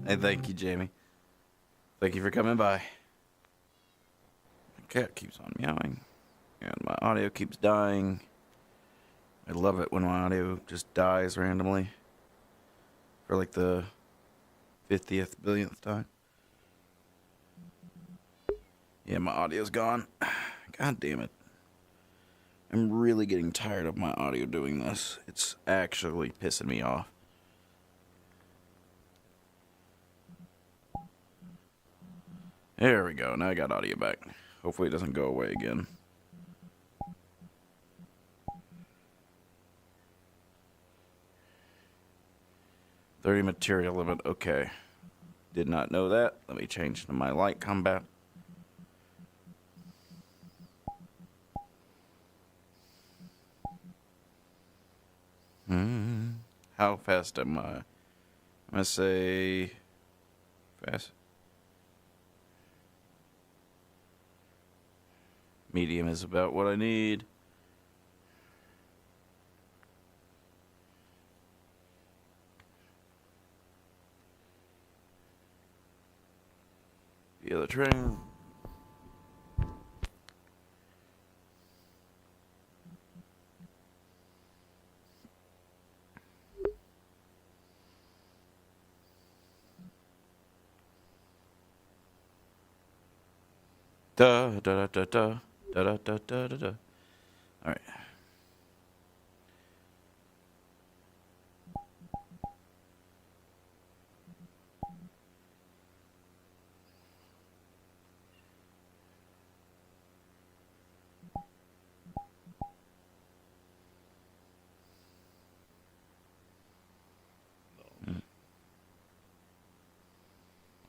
Hey, thank you, Jamie. Thank you for coming by. My cat keeps on meowing, and my audio keeps dying. I love it when my audio just dies randomly for like the 50th billionth time. Yeah, my audio's gone. God damn it. I'm really getting tired of my audio doing this. It's actually pissing me off. There we go. Now I got audio back. Hopefully it doesn't go away again. $30 material limit. Okay. Did not know that. Let me change to my light combat. How fast am I? I'm gonna say fast. Medium is about what I need. The other train. Da da da da da da da da da da. All right.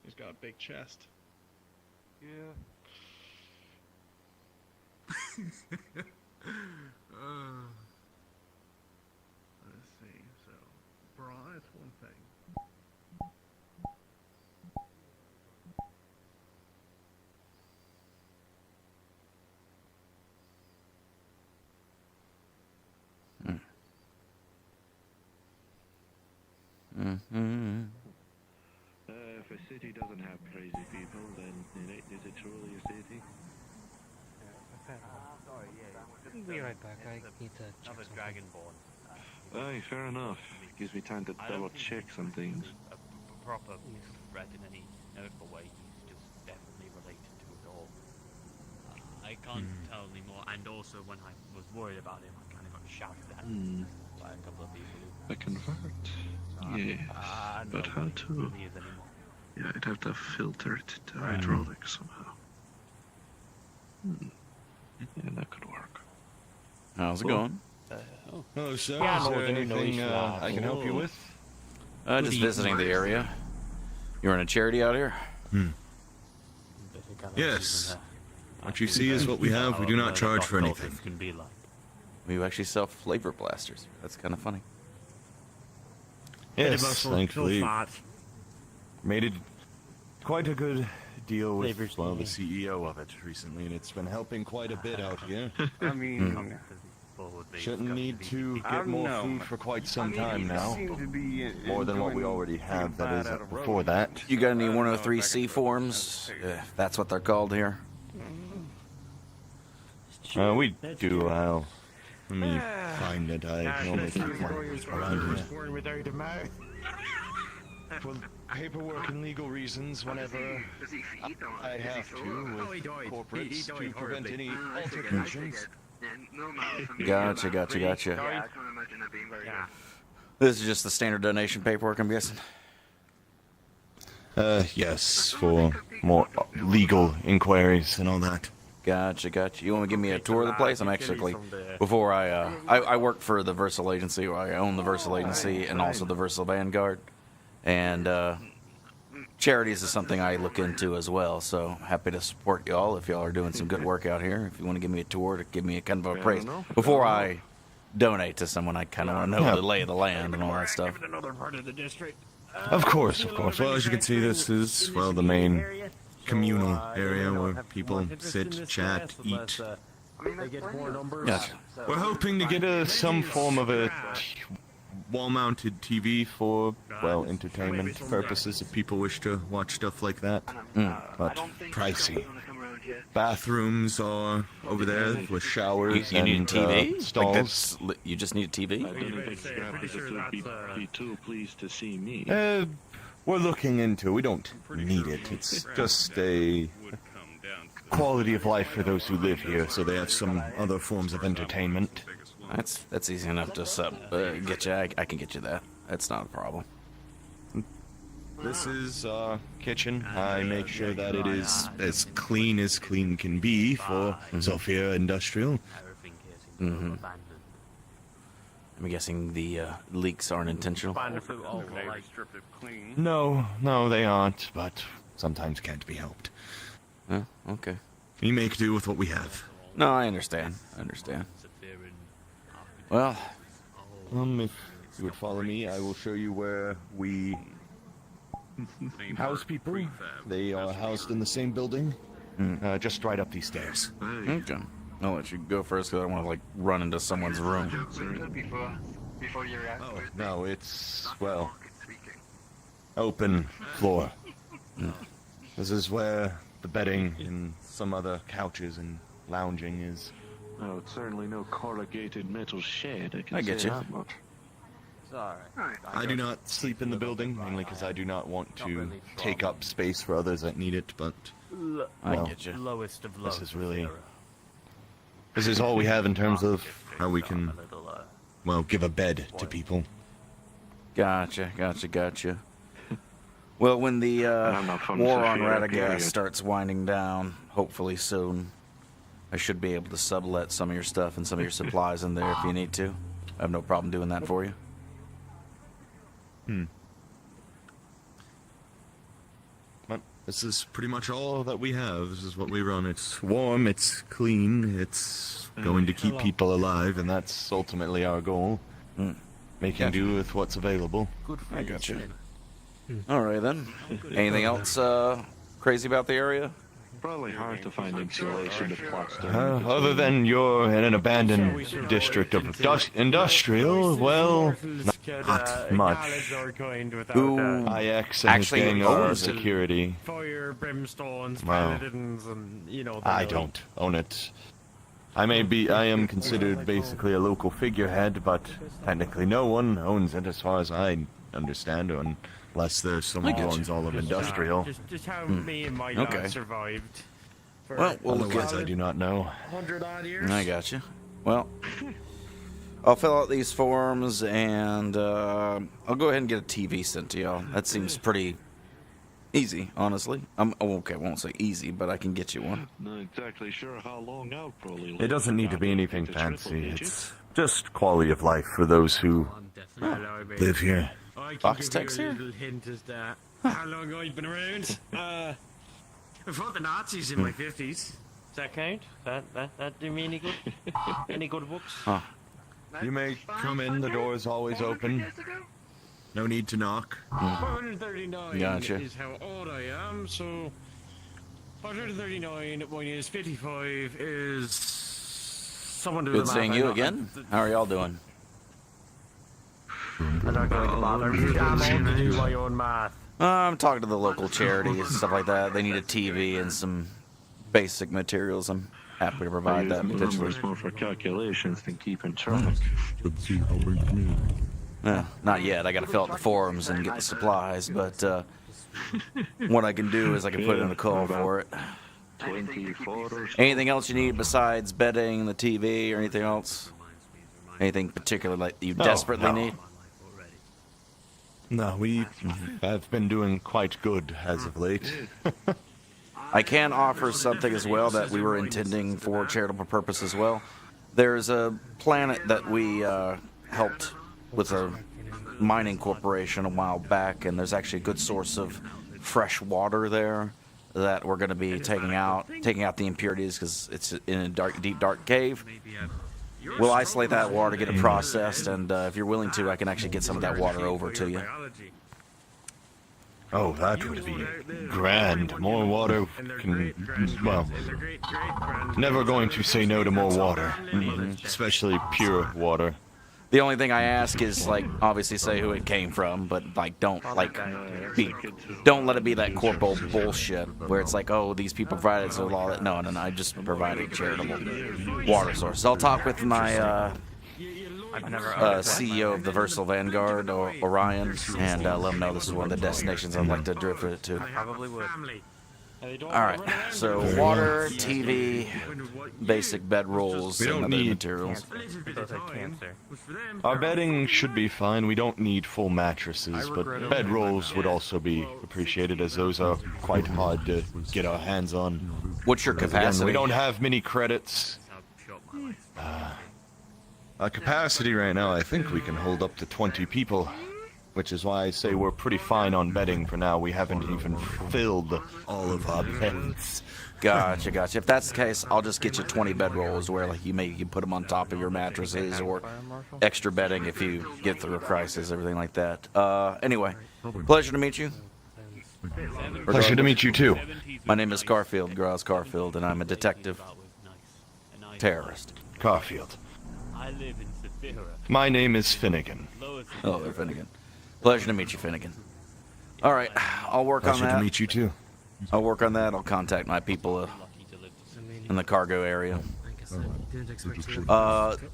He's got a big chest. Yeah. Let's see. So, bra is one thing. If a city doesn't have crazy people, then is it truly a city? Sorry, yeah. Be right back. I need to check Another something. dragonborn. Aye, fair enough. Gives me time to I double don't think check he's some things. A proper threat in any notable way. He's just definitely related to it all. I can't tell anymore. And also, when I was worried about him, I kind of got shouted at by a couple of people. A convert? Yes. But how to? Who he is anymore. Yeah, I'd have to filter it to hydraulics somehow. Yeah, that could work. How's it going? Hello, sir. Yeah, Is no, there the new anything noise I can help you with? Just visiting the area. You run a charity out here? Yes. What you see is what we have. We do not charge for anything. Can be like. We actually sell flavor blasters. That's kind of funny. Yes, thankfully. Made it quite a good deal with, Flavors well, to the me. CEO of it recently, and it's been helping quite a bit out here. I mean, Shouldn't need to I get don't more know. food for quite some time you now. seem to be More than what we enjoying already taking have, a that bite is, out of before roast. that. You got any I don't know if I 103C can forms? That's what they're called here. We do, let me find it. I normally keep one around here. Without a mouth. For paperwork and legal reasons, whenever I have to, with corporates, to prevent any altercations. Gotcha. Yeah, I can't imagine that being very good. This is just the standard donation paperwork, I'm guessing. Yes, for more legal inquiries and all that. Gotcha. You want to give me a tour of the place? I'm actually, before I work for the Versal Agency, or I own the Versal Agency and also the Versal Vanguard. And charities is something I look into as well, so happy to support y'all if y'all are doing some good work out here. If you want to give me a tour to give me a kind of a praise. Before I donate to someone, I kind of want to know the lay of the land and all that stuff. Another part of the district. Of course. Well, as you can see, this is, well, the main communal area where people sit, chat, eat. They get more numbers. Gotcha. We're hoping to get some form of a wall-mounted TV for, well, entertainment purposes if people wish to watch stuff like that. But pricey. Bathrooms are over there with showers You need a and TV? stalls. You just need a TV? I don't think scrappers would be too pleased to see me. We're looking into. We don't need it. It's just a quality of life for those who live here, so they have some other forms of entertainment. That's easy enough to get you. I can get you that. That's not a problem. This is our kitchen. I make sure that it is as clean can be for Sophia Industrial. I'm guessing the leaks aren't intentional. No, they aren't, but sometimes can't be helped. Oh, okay. We make do with what we have. No, I understand. Well, If you would follow me, I will show you where we house people. They are housed in the same building, just right up these stairs. okay. I'll let you go first because I don't want to like run into someone's room. Before you react. Oh, no, it's, well, open floor. This is where the bedding and some other couches and lounging is. No, it's certainly no corrugated metal shed. I get you. That much. I do not sleep in the building, mainly because I do not want to take up space for others that need it, but I get you. Lowest of low. this is really... This is all we have in terms of how we can, well, give a bed to people. Gotcha. Well, when the I'm not from war on Sophia, Radagast period. starts winding down, hopefully soon, I should be able to sublet some of your stuff and some of your supplies in there if you need to. I have no problem doing that for you. But this is pretty much all that we have. This is what we run. It's warm, it's clean, it's going to keep people alive, and that's ultimately our goal. Making do with what's available. I got you. All right then. Anything else crazy about the area? Probably hard to find insulation to plaster. Other than you're in an abandoned district of industrial, well, not much. Who IX and his actually gang are owns it? security. Fire, brimstones, Wow. paladins, and I don't own it. I am considered basically a local figurehead, but technically no one owns it as far as I understand, unless there's someone who owns all of industrial. Just how me and my Okay. dad survived. For Well, we'll look Otherwise, at I do not know. 100 odd years. I got you. Well, I'll fill out these forms and I'll go ahead and get a TV sent to y'all. That seems pretty easy, honestly. Okay, I won't say easy, but I can get you one. Not exactly sure how long I'll probably live. It doesn't need to be anything It's triple fancy. digits. It's just quality of life for those who I'm definitely Hello, mate. live here. I can Box give text you a here? little hint as to how long I've been around. I fought the Nazis in my 50s. Does that count? That do me any good? Any good books? Huh. You may come in, the door is always open. No need to knock. 439 Gotcha. is how old I am, so 439 minus 55 is someone do the Good math. seeing you again. How are y'all doing? I'm not going to bother. I'm on to do my own math. I'm talking to the local charities and stuff like that. They need a TV and some basic materials. I'm happy to I provide use that the potentially. numbers more for calculations than keeping track. Not yet. I got to fill out the forms and get the supplies, but what I can do is I can put in a call for it. 24 or so. Anything else you need besides bedding, the TV, or anything else? Anything particular like you desperately need? No, we have been doing quite good as of late. I can offer something as well that we were intending for charitable purpose as well. There's a planet that we helped with a mining corporation a while back, and there's actually a good source of fresh water there that we're going to be taking out the impurities because it's in a deep dark cave. We'll isolate that water, get it processed, and if you're willing to, I can actually get some of that water over to you. Oh, that would be grand. More water can, well, never going to say no to more water. Especially pure water. The only thing I ask is, like, obviously say who it came from, but, like, don't let it be that corporal bullshit where it's like, oh, these people provided so all that. No, I just provided charitable water sources. I'll talk with my CEO of the Versal Vanguard, or Orion, and let him know this is one of the destinations I'd like to drift it to. Probably would. Alright, so water, TV, basic bed rolls, We don't and other need- materials. Our bedding should be fine. We don't need full mattresses, but bedrolls would also be appreciated, as those are quite hard to get our hands on. What's your Again, capacity? we don't have many credits. Our capacity right now, I think we can hold up to 20 people, which is why I say we're pretty fine on bedding for now. We haven't even filled all of our beds. Gotcha. If that's the case, I'll just get you 20 bedrolls where, like, you can put them on top of your mattresses, or extra bedding if you get through a crisis, everything like that. Anyway, pleasure to meet you. Pleasure to meet you too. My name is Garfield, Grouse Garfield, and I'm a detective terrorist. Garfield. I live in Severa. My name is Finnegan. Oh, they're Finnegan. Pleasure to meet you, Finnegan. All right, I'll work on Pleasure that. to meet you too. I'll work on that. I'll contact my people in the cargo area.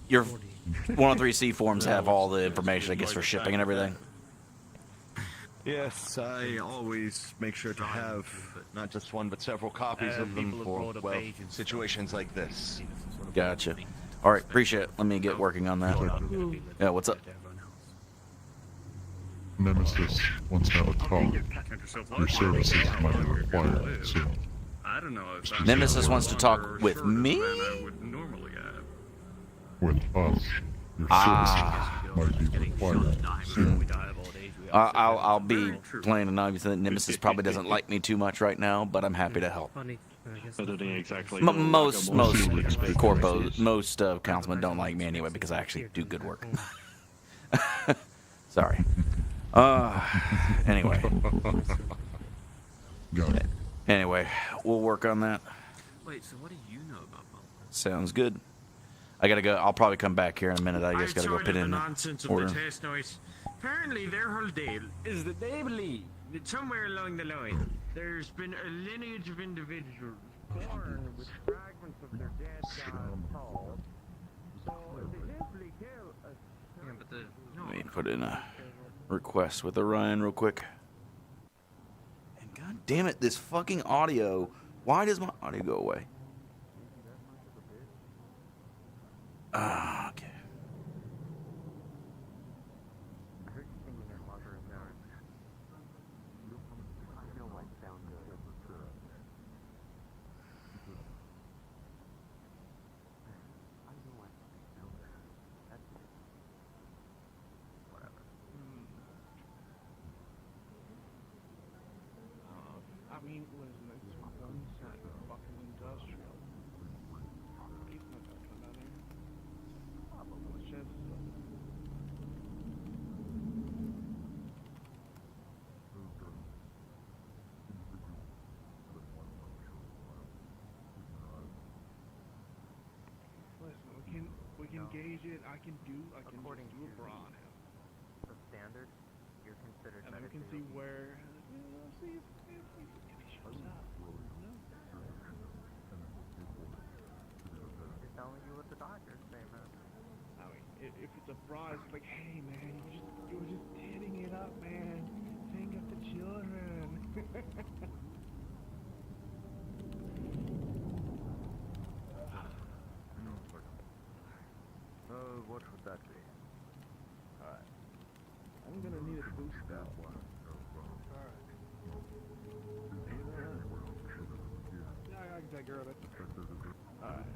Your 103C forms have all the information, I guess, for shipping and everything. Yes, I always make sure to have not just one, but several copies of them for, well, situations like this. Gotcha. All right, appreciate it. Let me get working on that. Yeah, what's up? Nemesis wants to talk. Your services might be required soon. I don't know if that's Nemesis wants to talk with shorter me? than I would normally have. With us, your services might be required soon. I'll be plain and obvious that Nemesis probably doesn't like me too much right now, but I'm happy to help. I don't think exactly. Most corpos, most councilmen don't like me anyway because I actually do good work. Sorry. Anyway. Got it. Anyway, we'll work on that. Wait, so what do you know about Bumble? Sounds good. I gotta go. I'll probably come back here in a minute. I just gotta go put in the an nonsense of order. the test noise. Apparently, their whole deal is that they believe that somewhere along the line there's been a lineage of individuals born with fragments of their dead god's soul. So if they simply kill a Let me put in a request with Orion real quick. And god damn it, this fucking audio. Why does my audio go away? Okay. I mean, listen, it's one set of fucking industrial. Keep my ducking down here. What's chances of it? Listen, we can gauge it. I can do a bra on him. The standard, you're considered And then we can see where. See if he shows up. Just telling you what the doctors say, man. I mean, if it's a bra, it's like, hey man, you were just titting it up, man. Think of the children. What would that be? Alright. I'm gonna need a boost that one. Alright. Yeah, I can take care of it. Alright.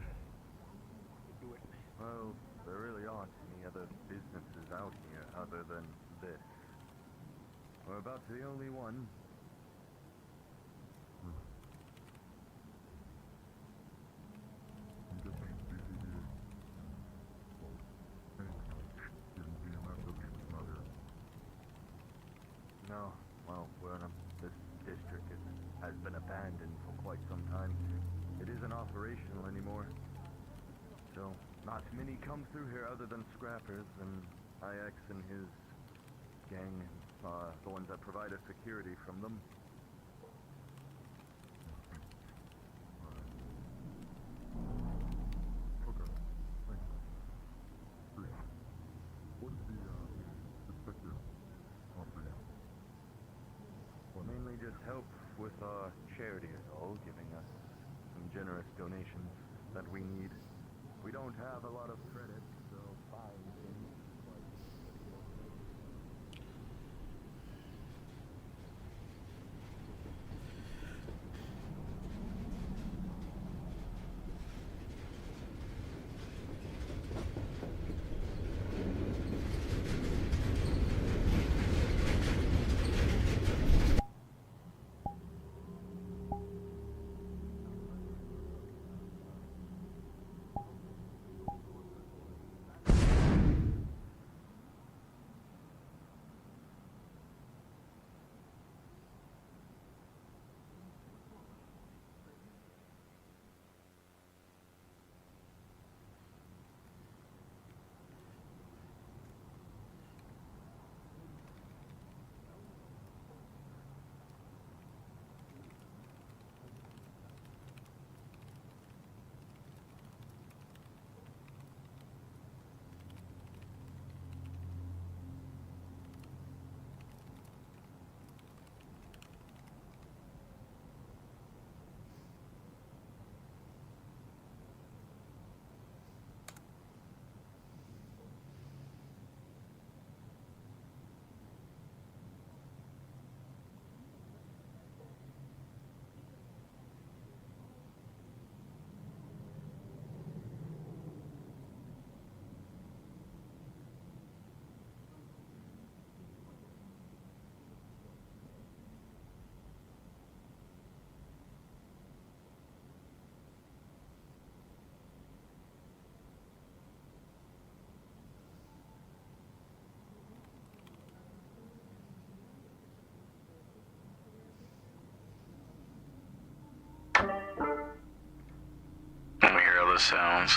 Do it. Well, there really aren't any other businesses out here other than this. We're about the only one. No, well, this district has been abandoned for quite some time. It isn't operational anymore. So, Not many come through here other than scrappers, and IX and his gang are the ones that provide us security from them. Okay. Thank you. Great. What is the perspective for you? Mainly just help with our charity is all, giving us some generous donations that we need. We don't have a lot of credit, so buying things like... Let me hear how this sounds.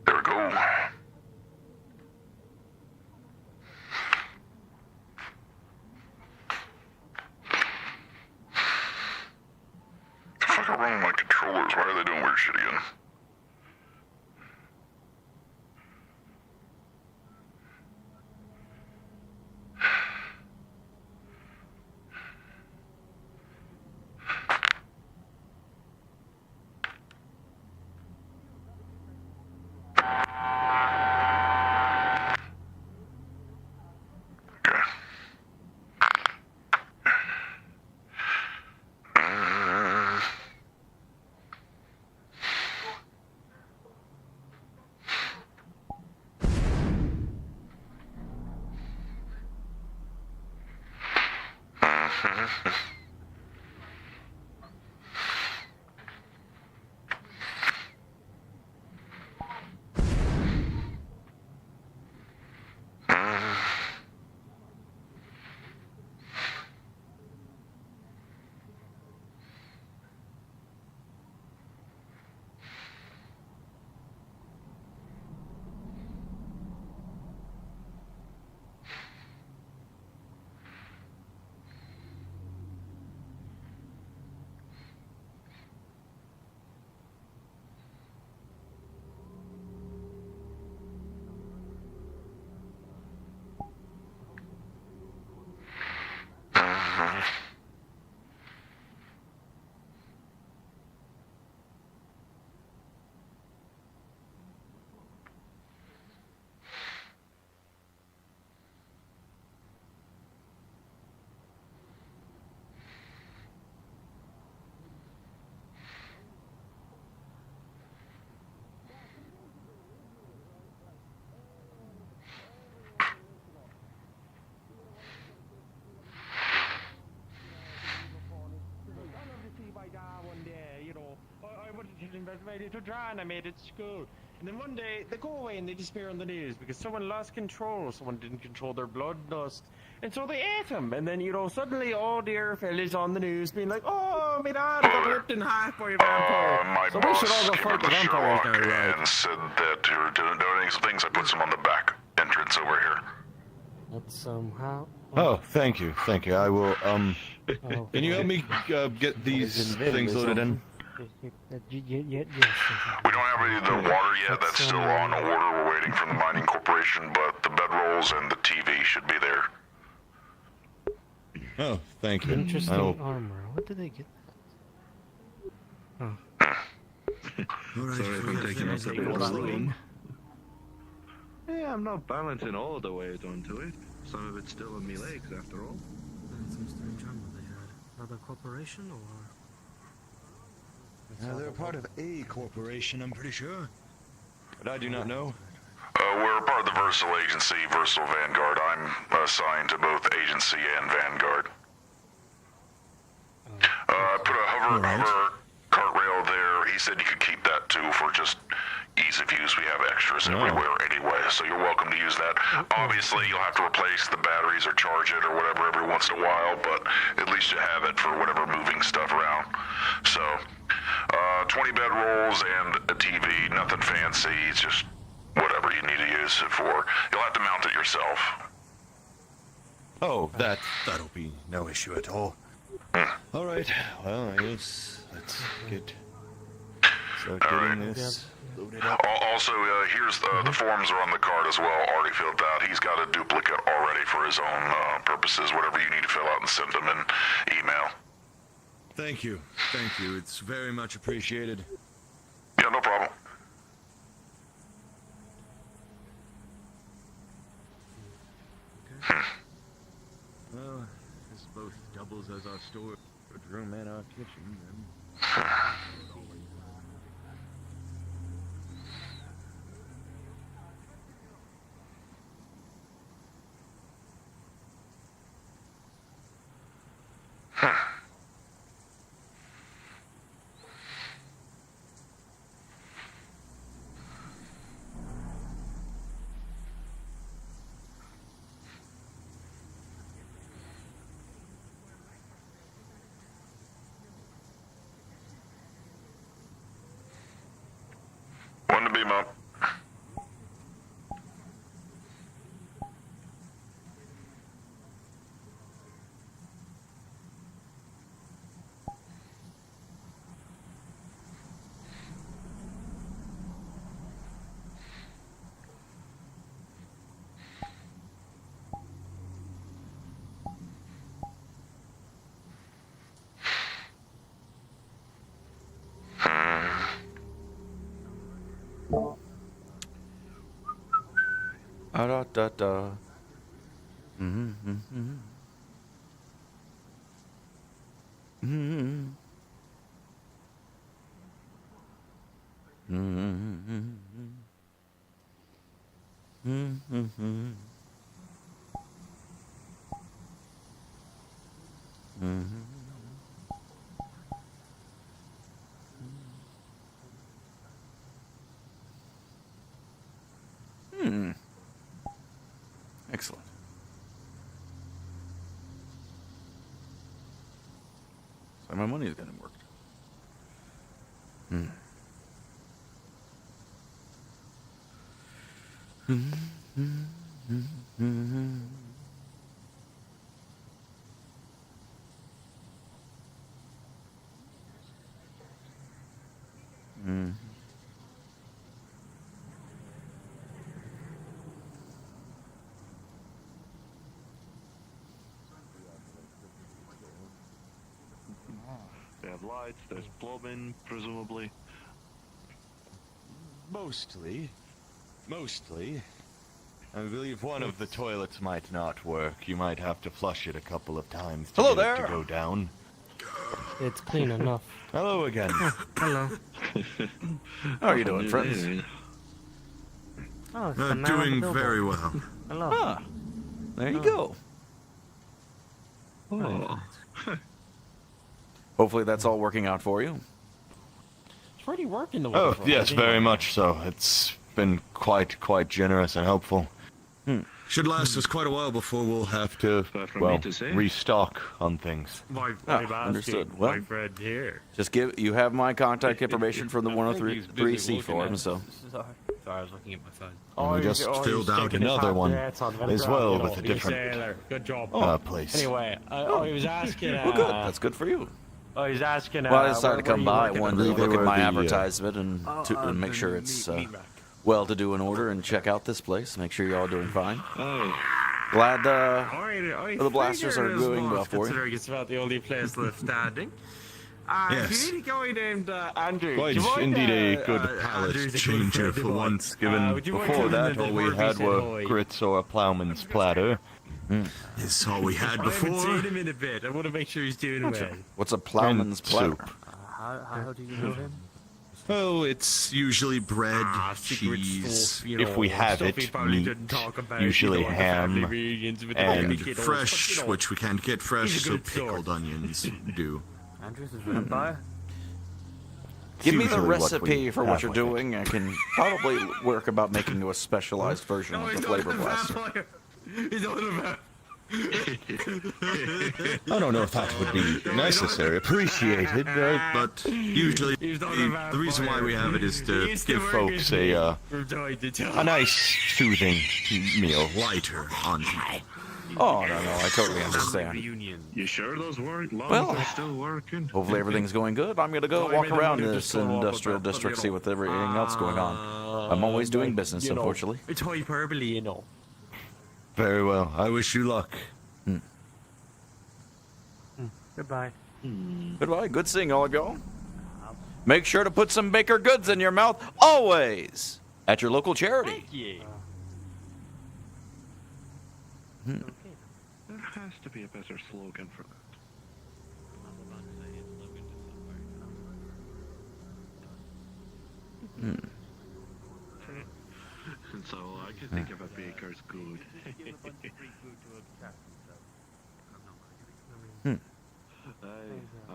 There we go. The fuck are wrong with my controllers? Why are they doing weird shit again? That's my little drawing I made at school. And then one day, they go away and they disappear on the news because someone lost control. Someone didn't control their blood dust. And so they ate them. And then, you know, suddenly all the air fellas on the news being like, oh, my dad got ripped in half by a vampire. So we should all go fight the vampires now, right? And said that you're doing some things. I put some on the back entrance over here. That's how. Oh, thank you. I will, can you help me, get these things loaded in? Yes. We don't have any of the water yet. That's still on order. We're waiting from the mining corporation, but the bedrolls and the TV should be there. Oh, thank you. Interesting armor. What did they get? Oh. Sorry for taking up the bit of room. Yeah, I'm not balancing all the weight onto it. Some of it's still on my legs, after all. Some strange armor they had. Another corporation, or? They're part of a corporation, I'm pretty sure. But I do not know. We're part of the Versal Agency, Versal Vanguard. I'm assigned to both Agency and Vanguard. I put a hover cart rail there. He said you could keep that too for just ease of use. We have extras everywhere anyway, so you're welcome to use that. Obviously, you'll have to replace the batteries or charge it or whatever every once in a while, but at least you have it for whatever moving stuff around. So, 20 bedrolls and a TV, nothing fancy, it's just whatever you need to use it for. You'll have to mount it yourself. Oh, that'll be no issue at all. All right, well, I guess let's start getting this loaded up. Also, here's the forms are on the card as well, already filled out. He's got a duplicate already for his own purposes, whatever you need to fill out and send him an email. Thank you. It's very much appreciated. Yeah, no problem. Well, this both doubles as our storage room and our kitchen, then. One to beam up. Da da da. Excellent. So my money is getting worked. They have lights, there's plumbing, presumably. Mostly. I believe one of the toilets might not work. You might have to flush it a couple of times to Hello get it there. to go down. It's clean enough. Hello again. Hello. How are you doing, friends? Oh, it's the man with the Doing billboard. very well. Hello. Ah, there you go. Oh. Hopefully that's all working out for you. It's already working the Oh, waterfront. yes, very much so. It's been quite generous and helpful. Should last us quite a while before we'll have to, well, restock on things. My understood. Well, my friend here. Just you have my contact information from the 103C form, so. Sorry, I was looking at my phone. And we just filled out another one as well with a different Good job. place. Anyway, I was asking. Well, good. That's good for you. I was asking. Well, I decided to come by. I wanted to They look at were my the, advertisement and make sure it's well to do in order and check out this place. Make sure you're all doing fine. Glad the blasters are doing well for you. Considering it's about the only place left standing. Yes. You need a guy named Andrew. Quite Do you mind, indeed a good palate Andrew's a good changer friend for of mine. once, given would you mind before telling him that all we Murphy had said were hi? grits or a plowman's platter. It's all we had I haven't before. seen him in a bit. I want to make sure he's doing well. What's a plowman's platter? soup. How do you know him? Oh, it's usually bread, Secret cheese, sauce, you if know, we have stuff he it, probably meat, didn't talk about, usually you know, at the family ham, reunions with the and baby kiddos, fresh, but, you know, which we can't get fresh, he's a so good sort. pickled onions do. Andrews is vampire? Give me the Usually what recipe we for what have you're with it. doing. I can probably work about making a specialized version No, of he's the not flavor a blaster. vampire. He's not a vampire. I don't know if that would be necessary, appreciated, but usually the reason why we have it is to give folks a nice, soothing meal, lighter on people. Oh, no, I totally understand. You sure those lungs Well, are still working? Hopefully everything's going good. I'm going to go walk around this industrial district, see what everything else going on. I'm always doing business, you know, unfortunately. It's hyperbole, you know. Very well. I wish you luck. Goodbye. Goodbye. Good seeing all of y'all. Make sure to put some Baker goods in your mouth always at your local charity. Yeah. There has to be a better slogan for that. And so I can think of a baker's good. I'm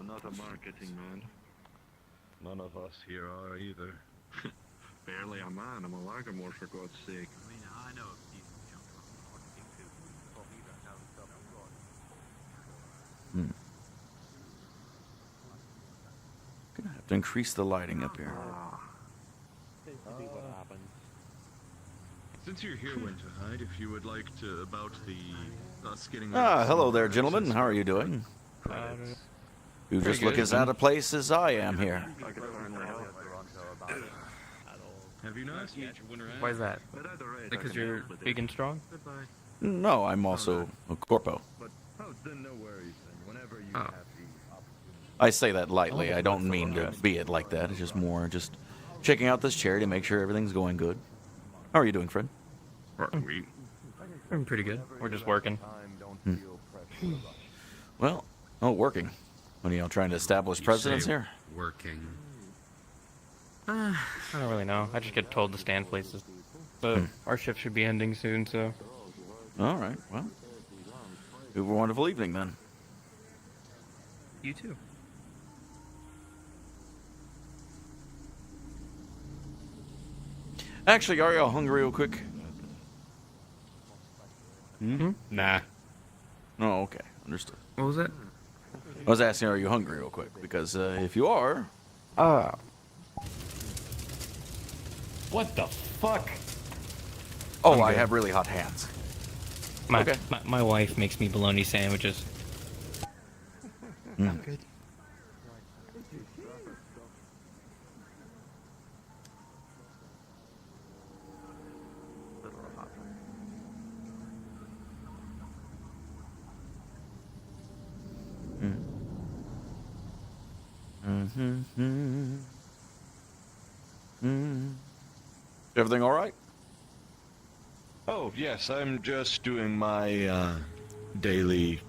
not a marketing man. None of us here are either. Barely a man. I'm a lagermore, for God's sake. I mean, I know a few marketing too. Gonna have to increase the lighting up here. Since you're here, Winterhide, if you would like to about the us getting. Hello there, gentlemen. How are you doing? You just look as out of place as I am here. Have you not? Why is that? Because you're big and strong? No, I'm also a corpo. Then no worries then. Whenever you Oh. have the opportunity. I say that lightly. I don't mean to be it like that. It's just more just checking out this charity to make sure everything's going good. How are you doing, Fred? I'm pretty good. We're just working. Well, working. What are you trying to establish precedence here? Working. I don't really know. I just get told to stand places. But our shift should be ending soon, so. All right. Well, have a wonderful evening then. You too. Actually, are y'all hungry real quick? Nah. Oh, okay. Understood. What was that? I was asking, are you hungry real quick? Because if you are... What the fuck? Oh, I have really hot hands. My, my wife makes me bologna sandwiches. I'm good. Everything all right? Oh, yes, I'm just doing my daily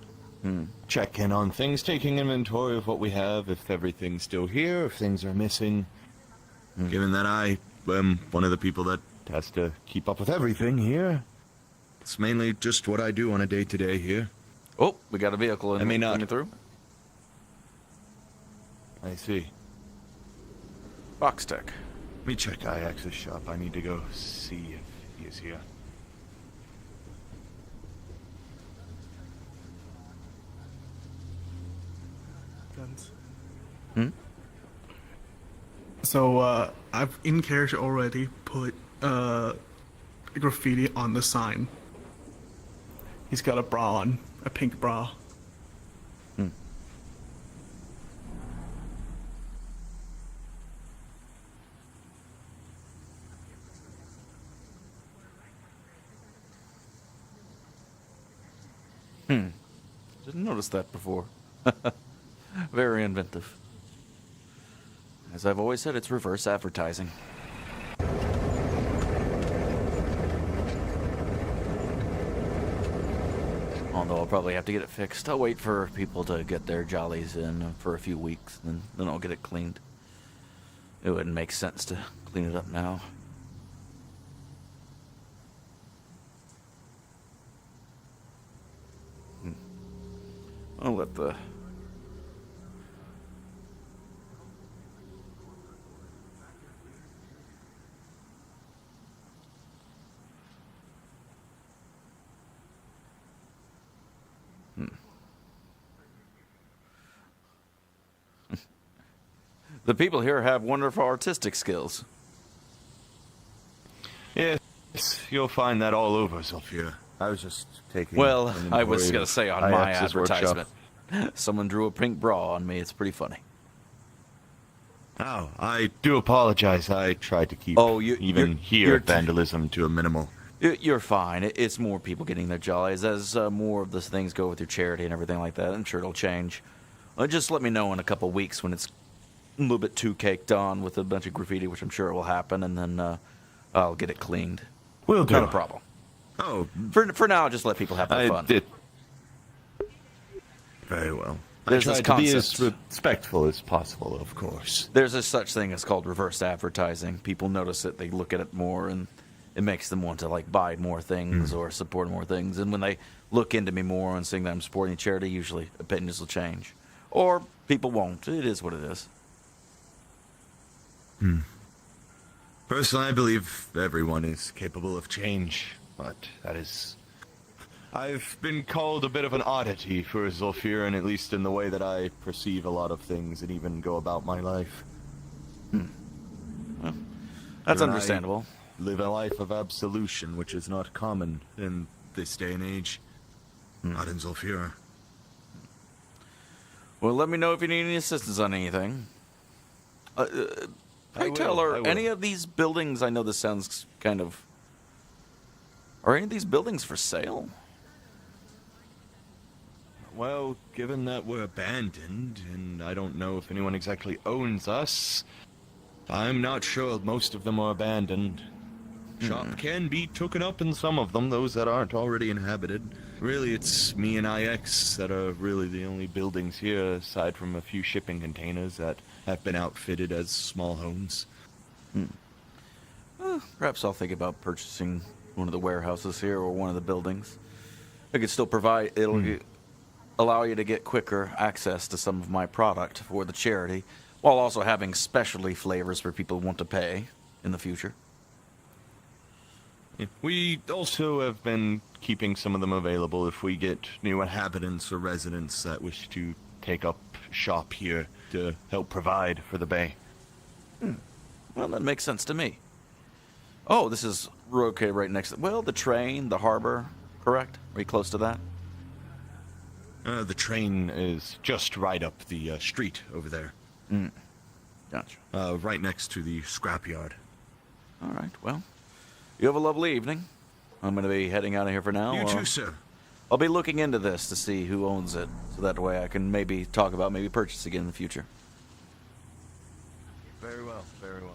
check-in on things, taking inventory of what we have, if everything's still here, if things are missing. Given that I am one of the people that has to keep up with everything here, it's mainly just what I do on a day-to-day here. Oh, we got a vehicle coming through. I see. Box tech. Let me check IX's shop. I need to go see if he is here. So, I've in character already put graffiti on the sign. He's got a bra on, a pink bra. Didn't notice that before. Very inventive. As I've always said, it's reverse advertising. Although I'll probably have to get it fixed. I'll wait for people to get their jollies in for a few weeks, and then I'll get it cleaned. It wouldn't make sense to clean it up now. I'll let the... The people here have wonderful artistic skills. Yes, you'll find that all over, Sophia. I was just taking... Well, I was going to say on my IX's workshop. advertisement, someone drew a pink bra on me. It's pretty funny. Oh, I do apologize. I tried to keep you're vandalism to a minimal. You're fine. It's more people getting their jollies. As more of those things go with your charity and everything like that, I'm sure it'll change. Just let me know in a couple weeks when it's a little bit too caked on with a bunch of graffiti, which I'm sure will happen, and then I'll get it cleaned. Will do. Not a problem. Oh. For now, just let people have their fun. Very well. There's I this tried to be concept. as respectful as possible, of course. There's a such thing as called reverse advertising. People notice it, they look at it more, and it makes them want to like buy more things or support more things. And when they look into me more and seeing that I'm supporting charity, usually opinions will change. Or people won't. It is what it is. Personally, I believe everyone is capable of change, but that is... I've been called a bit of an oddity for Zulfiran, at least in the way that I perceive a lot of things and even go about my life. Well, that's understandable. I live a life of absolution, which is not common in this day and age. Not in Zulfira. Well, let me know if you need any assistance on anything. Pray tell, are any of these buildings, I know this sounds kind of... Are any of these buildings for sale? Well, given that we're abandoned, and I don't know if anyone exactly owns us, I'm not sure most of them are abandoned. Shop can be taken up in some of them, those that aren't already inhabited. Really, it's me and IX that are really the only buildings here, aside from a few shipping containers that have been outfitted as small homes. Perhaps I'll think about purchasing one of the warehouses here or one of the buildings. I could still provide... It'll allow you to get quicker access to some of my product for the charity, while also having specialty flavors for people who want to pay in the future. We also have been keeping some of them available if we get new inhabitants or residents that wish to take up shop here to help provide for the bay. Well, that makes sense to me. Oh, this is okay right next to... Well, the train, the harbor, correct? Are you close to that? The train is just right up the street over there. Gotcha. Right next to the scrapyard. All right, well, you have a lovely evening. I'm going to be heading out of here for now. You too, sir. I'll be looking into this to see who owns it, so that way I can maybe talk about maybe purchasing it in the future. Very well, very well.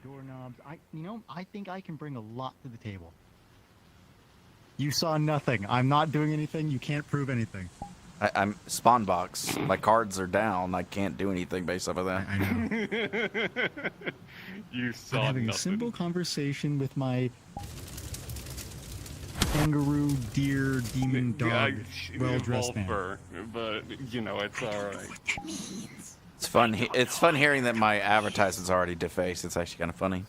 Doorknobs. I think I can bring a lot to the table. You saw nothing. I'm not doing anything. You can't prove anything. I'm spawn box. My cards are down. I can't do anything based off of that. I know. You saw I'm having nothing. a simple conversation with my kangaroo, deer, demon, dog, well-dressed man. Fur, but you know it's all right. It's fun. It's fun hearing that my advertisement's already defaced. It's actually kind of funny.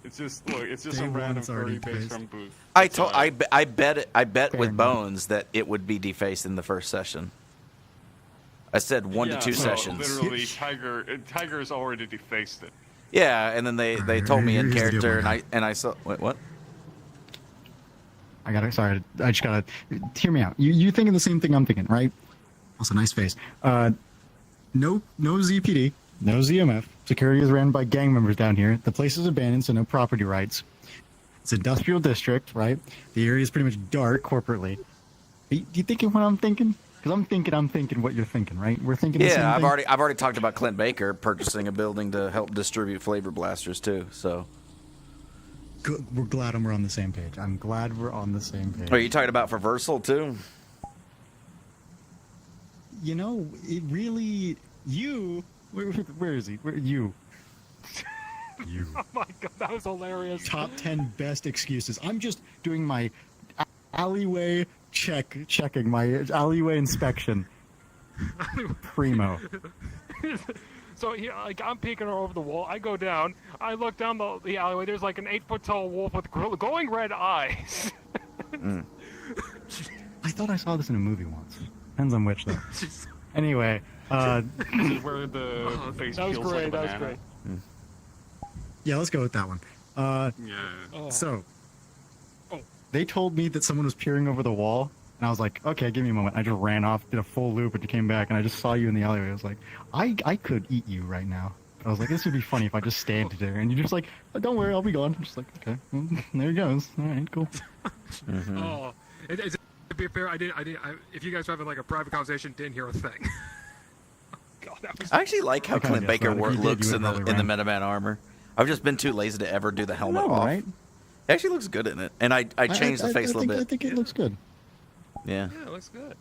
It's just look. It's just Day some one, random it's already furry face defaced. from Booth. I bet Fair with enough. Bones that it would be defaced in the first session. I said 1 to 2 sessions. Literally, Tiger's already defaced it. Yeah, and then they told me in Here's the deal, character, my and I saw what? I just gotta hear me out. You thinking the same thing I'm thinking, right? Also, nice face. No ZPD, no ZMF. Security is ran by gang members down here. The place is abandoned, so no property rights. It's industrial district, right? The area is pretty much dark corporately. Do you thinking what I'm thinking? Because I'm thinking what you're thinking, right? We're thinking the same Yeah, thing. I've already talked about Clint Baker purchasing a building to help distribute flavor blasters too. So. Good. We're glad we're on the same page. I'm glad we're on the same page. Are you talking about for Versal too? You know, it really... Where is he? You. Oh my god, that was hilarious. Top 10 best excuses. I'm just doing my alleyway checking, my alleyway inspection. Primo. So like I'm peeking over the wall. I go down. I look down the alleyway. There's like an 8-foot tall wolf with glowing red eyes. I thought I saw this in a movie once. Depends on which, though. Anyway, This is where the face that was feels great. like a That was banana. great. yeah, let's go with that one. Yeah. So, they told me that someone was peering over the wall, and I was like, okay, give me a moment. I just ran off, did a full loop, and came back, and I just saw you in the alleyway. I was like, I could eat you right now. I was like, this would be funny if I just stand there, and you're just like, oh, don't worry, I'll be gone. I'm just like, okay, well, there he goes. All right, cool. Oh, to be fair, if you guys were having like a private conversation, didn't hear a thing. God, that was... I actually like how I kinda Clint guessed Baker that. If you did, looks you in would've the probably Metaman armor. I've just been too lazy to ever do the helmet No, off. right? It actually looks good in it, and I changed the face a little I bit. think it looks good. Yeah. Yeah, it looks good.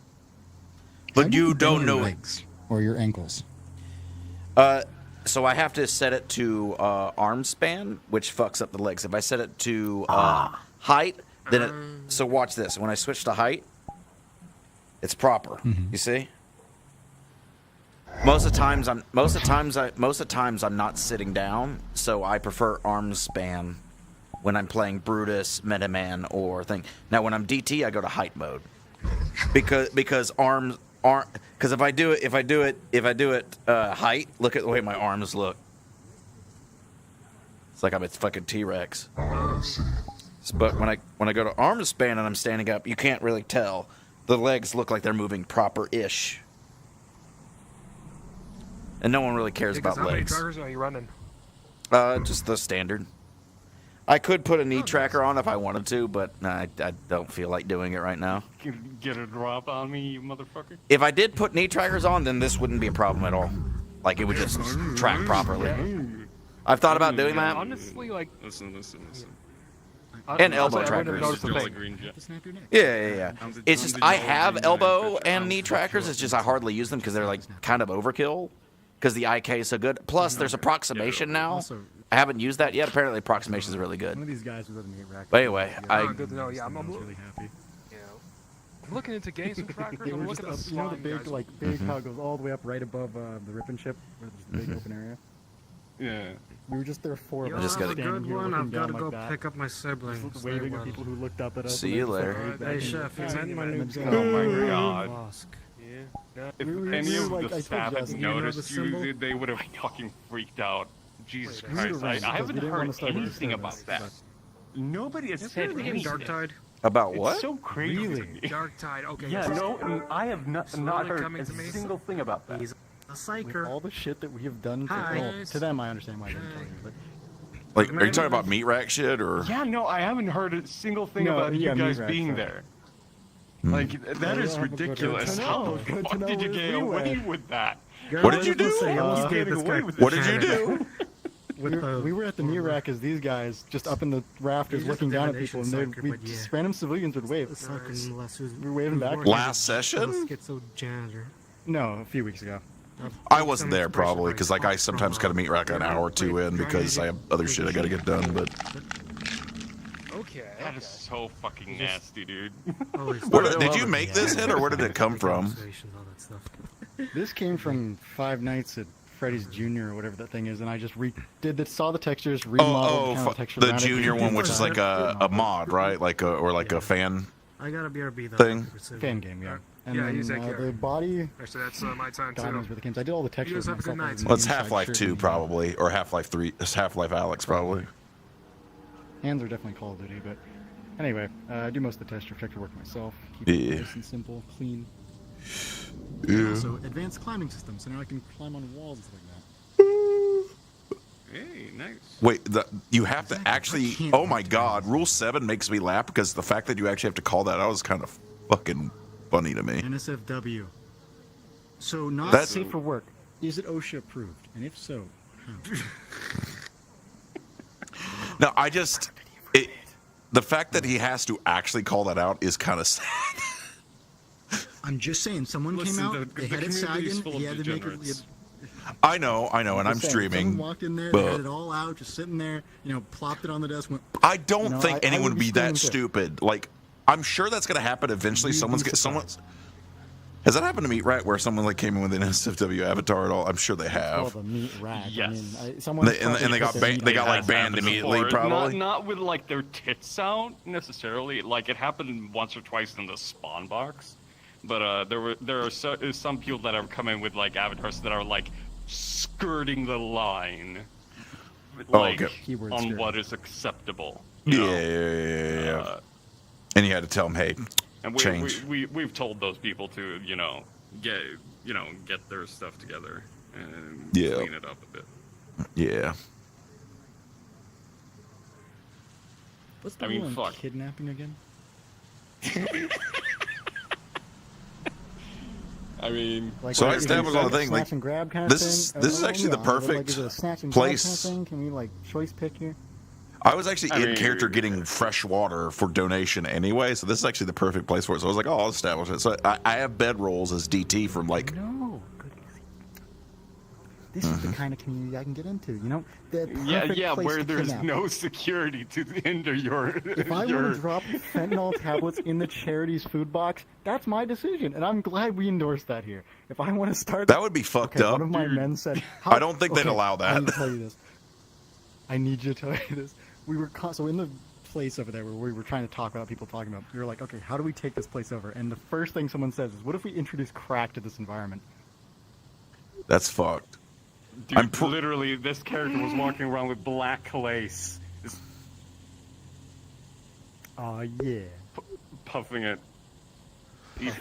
But How do you bend don't your know. legs or your ankles. So I have to set it to arm span, which fucks up the legs. If I set it to height, then it. So watch this. When I switch to height, it's proper. Mm-hmm. You see? Most of the times I'm not sitting down, so I prefer arm span when I'm playing Brutus, Metaman, or thing. Now when I'm DT, I go to height mode because arms aren't. Because if I do it height, look at the way my arms look. It's like I'm a fucking T-Rex. But when I go to arm span and I'm standing up, you can't really tell. The legs look like they're moving proper-ish. And no one really cares about How many legs. trackers are you running? Just the standard. I could put a knee tracker on if I wanted to, but I don't feel like doing it right now. Get a drop on me, you motherfucker. If I did put knee trackers on, then this wouldn't be a problem at all. Like, it would just track properly. I've thought about doing that. Honestly, like... Listen. And elbow I wouldn't have noticed a trackers. thing. Yeah. It's just, I have elbow and knee trackers, it's just I hardly use them because they're, like, kind of overkill. Because the IK is so good. Plus, there's approximation now. I haven't used that yet. Apparently, approximation is really good. One of these guys was at an 8-rack. But anyway, Good to know. Yeah, I'm really happy. I'm looking into games and trackers. They I'm were looking at just the you know the slime big, guys. like, big how it goes all the way up right above the rip and chip, where there's the big open area. Yeah. We were just there for You us. just gotta- standing Good here one. looking I've got to down go like that. pick up my siblings. Just waving at people who looked up at us. See and you then just, later. like, Hey, chef, you sent my new Oh my god. Bosk. If We were any of like, I the told staff you, had you know the noticed you, symbol? they would have fucking freaked out. Jesus we Christ, ran I because we haven't didn't wanna heard start a anything about disturbance, that. Nobody has said anything. Dark Tide. about It's what? so crazy. Really? Dark Tide. Okay. Yeah, yes. no, I have not heard coming a to me. single thing about that. He's a With psyker. all the shit that we have done to, Hi. well, to them, I understand why they didn't tell you, but Like, are you talking about meat rack shit or? Yeah, no, I haven't heard a single thing No, about yeah, you guys meat rack being stuff. there. Hmm. Like, that is ridiculous. How the Good to fuck know did you where get we away went. with that? What did you do? What did you do? We were at the meat rack as these guys, just up in the rafters looking down at people, and just random civilians would wave. We were waving back. Last session? No, a few weeks ago. I wasn't there probably because like I sometimes cut a meat rack an hour or two in because I have other shit I got to get done. But Okay. That is so fucking nasty, dude. did you make this hit or where did it come from? This came from Five Nights at Freddy's Jr. or whatever that thing is, and I just saw the textures, remodeled kind of texture the around junior it. one, which is like a mod, right? Like a fan. I got a BRB though. Thing. Fan game, yeah. And Yeah, then, use that the body. Actually, that's my time God too. knows where the games. I did all the You guys textures have a good myself. night. on Well, it's the inside Half-Life shirt 2 and- probably, or Half-Life 3. It's Half-Life Alyx probably. Hands are definitely Call of Duty, but anyway, I do most of the texture work myself. Keep it Yeah. nice and simple, clean. Yeah. Also, advanced climbing systems, so now I can climb on walls and stuff like that. Hey, nice. Wait, you have to actually. Oh my God! Rule 7 makes me laugh because the fact that you actually have to call that out is kind of fucking funny to me. NSFW. So not That's- safe for work. Is it OSHA approved? And if so, how? No, the fact that he has to actually call that out is kind of sad. I'm just saying, someone came out, they had it sagging, he had to make it. I know, and I'm streaming. Someone walked in there, they had it all out, just sitting there, plopped it on the desk. Went, I don't think anyone would would be that stupid. Like, I'm sure that's gonna happen eventually. Someone's. Has that happened to Meat Rack where someone like came in with an NSFW avatar at all? I'm sure they have. Well, the Meat Rack. Yes. I mean, someone and they got like banned immediately, probably. Not with like their tits out necessarily. Like it happened once or twice in the spawn box, but there are some people that have come in with like avatars that are like skirting the line, like on what is acceptable. Yeah. And you had to tell them, hey. And change. We've told those people to get their stuff together and clean it up a bit. Yeah. What's the rule on kidnapping again? I mean, so I established all the thing. Snatch and grab kind of this thing? is actually the perfect is it a snatch and place. grab kind of thing? Can we like choice pick here? I was actually in character getting fresh water for donation anyway, so this is actually the perfect place for it. So I was like, oh, I'll establish it. So I have bedrolls as DT from like. No, good. This is the kind of community I can get into. The yeah, place where to there's kidnap. no security to hinder your. If I want to drop fentanyl tablets in the charity's food box, that's my decision, and I'm glad we endorsed that here. If I want to start, that would be fucked up. One of my men said, I don't think they'd allow that. I need to tell you this. I need you to tell you this. We were so in the place over there where we were trying to talk about people talking about. We were like, okay, how do we take this place over? And the first thing someone says is, what if we introduce crack to this environment? That's fucked. Dude, literally, this character was walking around with black lace. Oh yeah. Puffing it.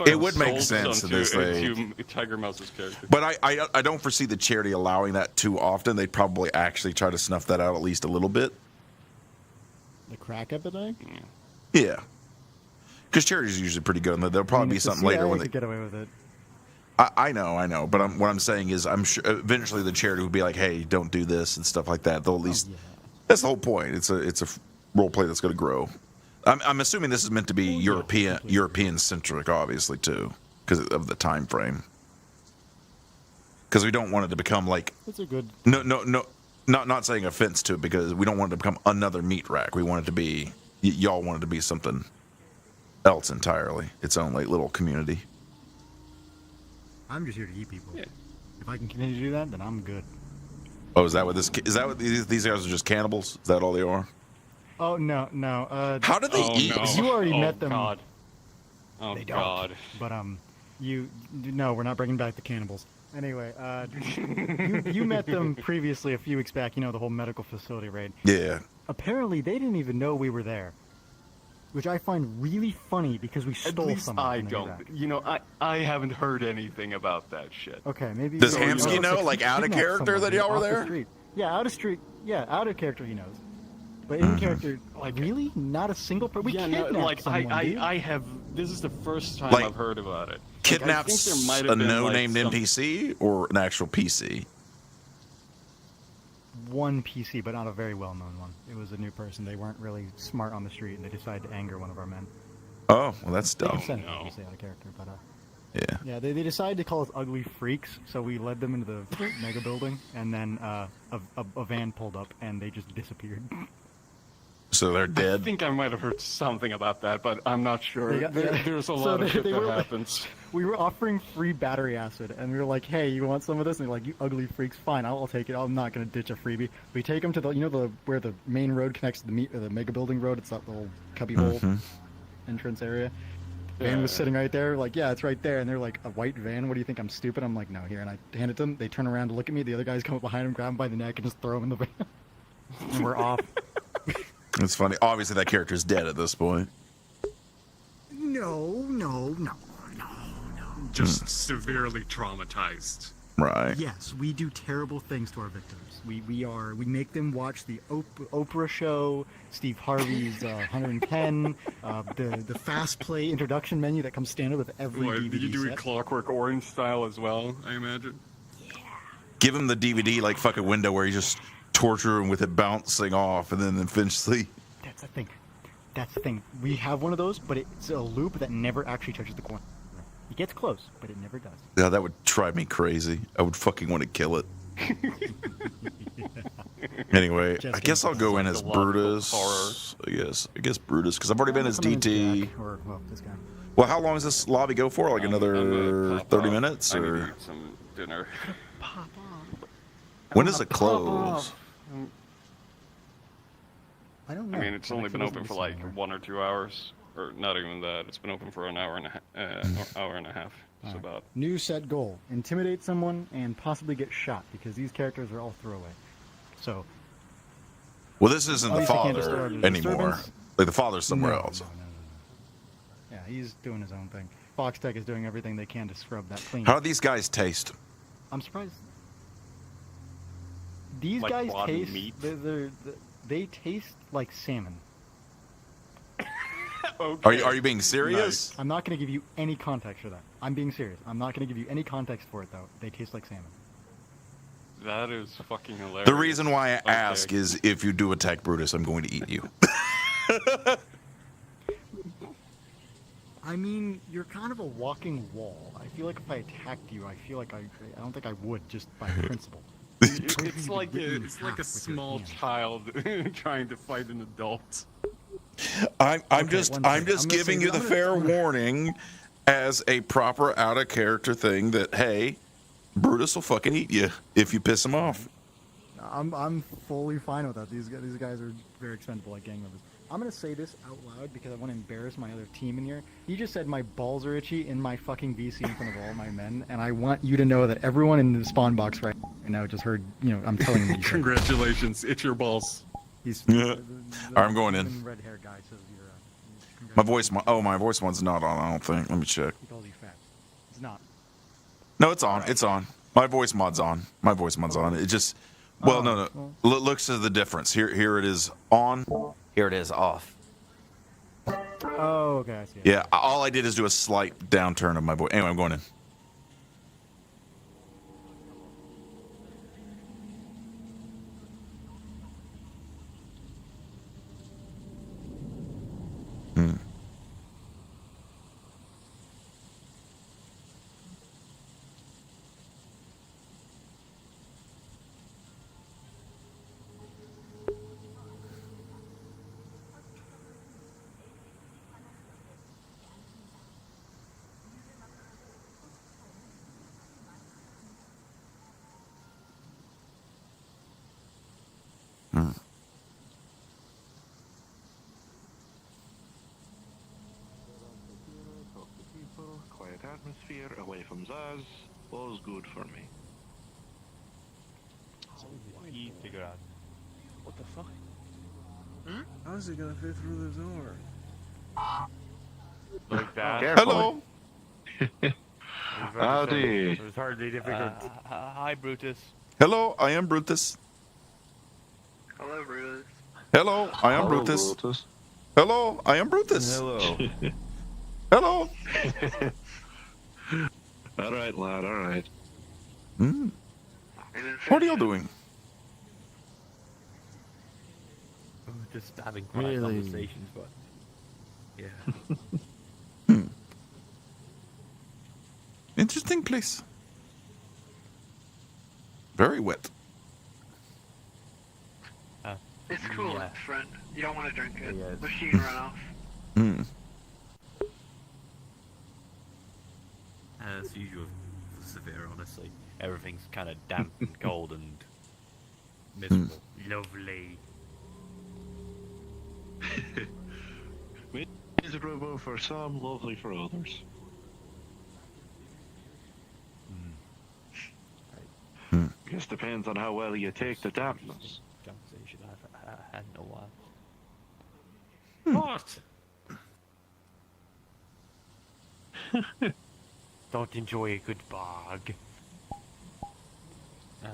It would make sense in this age. Tiger Mouse's character. But I don't foresee the charity allowing that too often. They'd probably actually try to snuff that out at least a little bit. The crack epidemic? Yeah. Because charity's usually pretty good, and there'll probably be something later when they get away with it. I know. But what I'm saying is, I'm sure eventually the charity will be like, "Hey, don't do this" and stuff like that. They'll at least. That's the whole point. It's a role play that's going to grow. I'm assuming this is meant to be European centric, obviously too, because of the time frame. Because we don't want it to become like. That's a good. No. Not saying offense to it, because we don't want it to become another meat rack. We want it to be. Y'all want it to be something else entirely. Its own like little community. I'm just here to eat people. Yeah. If I can continue to do that, then I'm good. Oh, is that what this? Is that what these guys are? Just cannibals? Is that all they are? Oh no. How do they eat? No. You already met them. God. Oh God. But no, we're not bringing back the cannibals. Anyway, you met them previously a few weeks back. The whole medical facility raid. Yeah. Apparently, they didn't even know we were there. Which I find really funny because we stole some. I don't. I haven't heard anything about that shit. Okay, maybe. Does Hamsky know, like out of character, that y'all were there? Yeah, out of street. Yeah, out of character he knows. But in character, like really, not a single person. We kidnapped someone, dude. I have. This is the first time Like, I've heard about it. Kidnaps there might have a been, no-named some... NPC or an actual PC? One PC, but not a very well-known one. It was a new person. They weren't really smart on the street, and they decided to anger one of our men. Oh, well, that's They dumb. can send it, obviously, out of character, but Yeah. yeah, they decided to call us ugly freaks, so we led them into the mega building, and then a van pulled up, and they just disappeared. So they're I dead? think I might have heard something about that, but I'm not sure. There's a So lot of shit they that were- happens. We were offering free battery acid, and we were like, "Hey, you want some of this?" And they're like, "You ugly freaks, fine, I'll take it. I'm not gonna ditch a freebie." We take them to the where the main road connects to the mega building road. It's that little cubby hole entrance area. Van was sitting right there, like, "Yeah, it's right there." And they're like, "A white van? What do you think? I'm stupid?" I'm like, "No, here." And I hand it to them. They turn around to look at me. The other guys come up behind him, grab him by the neck, and just throw him in the van. And we're off. It's funny. Obviously, that character's dead at this point. No. Just severely traumatized. Right. Yes, we do terrible things to our victims. We make them watch the Oprah show, Steve Harvey's 110, the fast play introduction menu that comes standard with every DVD Did you do set. it Clockwork Orange style as well, I imagine? Give him the DVD, like, fucking window where you just torture him with it bouncing off, and then eventually... That's the thing. We have one of those, but it's a loop that never actually touches the corner. It gets close, but it never does. Yeah, that would drive me crazy. I would fucking want to kill it. Anyway, I guess I'll go in as Brutus. I guess Brutus, because I've already been as DT. This guy. Well, how long does this lobby go for? Like another 30 minutes? I need to Or eat some dinner. when does it close? I don't know. I mean, it's only been open for like 1 or 2 hours, or not even that. It's been open for an hour and a half. So about. New set goal: intimidate someone and possibly get shot, because these characters are all throwaway. So. Well, this isn't the Obviously can't destroy father the anymore. disturbance. Like, the father's somewhere No, else. no. Yeah, he's doing his own thing. Fox Tech is doing everything they can to scrub that clean. How do these guys taste? I'm surprised. These Like guys rotten taste. meat? They taste like salmon. Okay. Are you being serious? I'm not going to give you any context for that. I'm being serious. I'm not going to give you any context for it, though. They taste like salmon. That is fucking hilarious. The reason why I ask is if you do attack Brutus, I'm going to eat you. I mean, you're kind of a walking wall. I feel like if I attacked you, I don't think I would, just by principle. It's like a small child trying to fight an adult. I'm just giving you the fair warning as a proper out of character thing that, hey, Brutus will fucking eat you if you piss him off. I'm fully fine with that. These guys are very expendable, like gang members. I'm gonna say this out loud because I want to embarrass my other team in here. You just said my balls are itchy in my fucking VC in front of all my men, and I want you to know that everyone in the spawn box right now just heard. I'm telling you. Congratulations, it's your balls. He's I'm going in. Red hair guy says you're. My voice one's not on. I don't think. Let me check. He calls you fat. It's not. No, it's on. It's on. My voice mod's on. It just. Well, no. Looks to the difference. Here it is on. Here it is off. Oh, okay, I see. Yeah, all I did is do a slight downturn of my voice. Anyway, I'm going in. Quiet atmosphere, away from Zaz, all's good for me. He figured out. What the fuck? How's he gonna fit through the door? Like that? Hello. Howdy. It was hardly difficult. Hi, Brutus. Hello, I am Brutus. Hello, Brutus. Hello, I am Brutus. Hello, I am Brutus. Hello. Hello. All right, lad. All right. Hmm. What are you doing? Just having quiet conversations, but yeah. Interesting place. Very wet. It's cool, Yeah. friend. You don't want to drink it. Yeah, it's- Machine runoff. Hmm. As usual for Severe, honestly. Everything's kind of damp and cold and miserable. Lovely. Miserable for some, lovely for others. Guess depends on how well you take the dampness. Conversation I've had in a while. What? Don't enjoy a good bog. had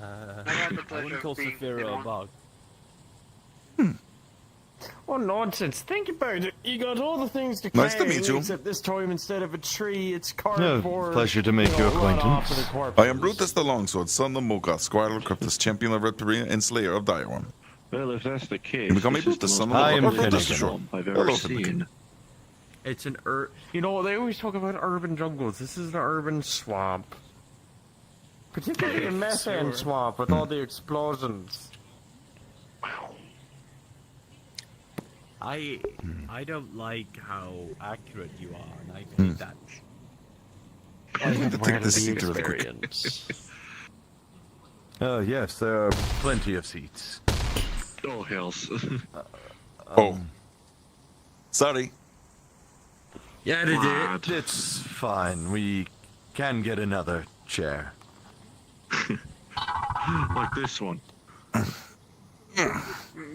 the I pleasure wouldn't of call being Saphira in a one. bog. Oh, nonsense. Think about it. You got all the things to Nice to climb, meet you. except this time, instead of a tree, it's Yeah, cardboard. pleasure to make you your know, run off acquaintance. of the corpses. I am Brutus the Longsword, son of Mogoth, Squire of Cryptus, champion of Red Perea, and slayer of Direworm. Well, if that's the case, You become a this is the Brutus, most son of I am Mogoth, or Brutus finished. the Short. swamp I've ever Hello, Finnick. seen. It's an you know, they always talk about urban jungles. This is an urban swamp. Particularly a methane swamp with all the explosions. I don't like how accurate you are, and I hate that. I need to take this seat real quick. Yes, there are plenty of seats. Oh, hells. Oh. Sorry. Yeah, they did. It's fine. We can get another chair. Like this one.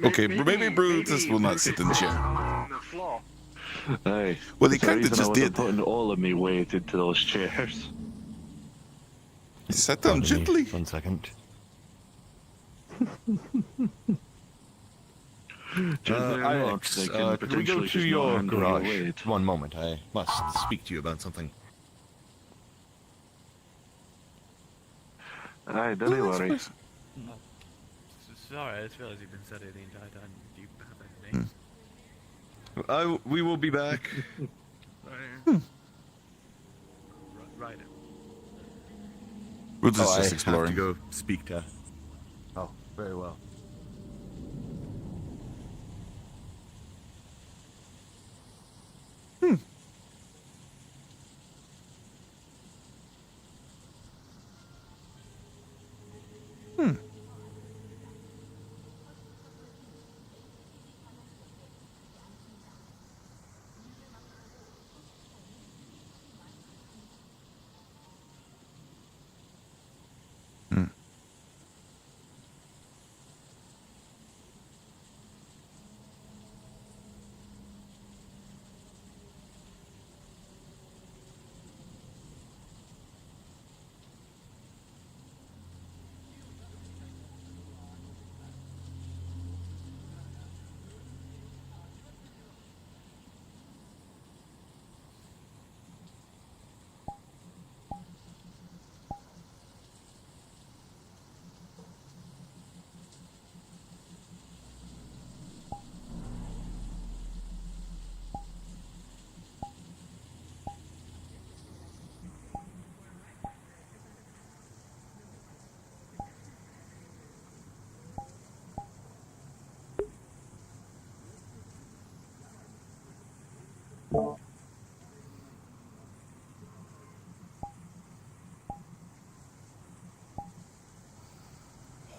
Okay, maybe Brutus will not sit in the chair. On the floor. Hey. Well, he that's the kinda reason just I wasn't did. putting all of me weight into those chairs. He sat down gently. 1 second. Gently or not, Alex, they can could we go potentially to just not your handle your garage? weight. 1 moment. I must speak to you about something. Aye, don't you worry. Sorry, I just realized you've been sat here the entire time. Do you have a name? We will be back. Right. Brutus is I just have exploring. to go speak to. Oh, very well.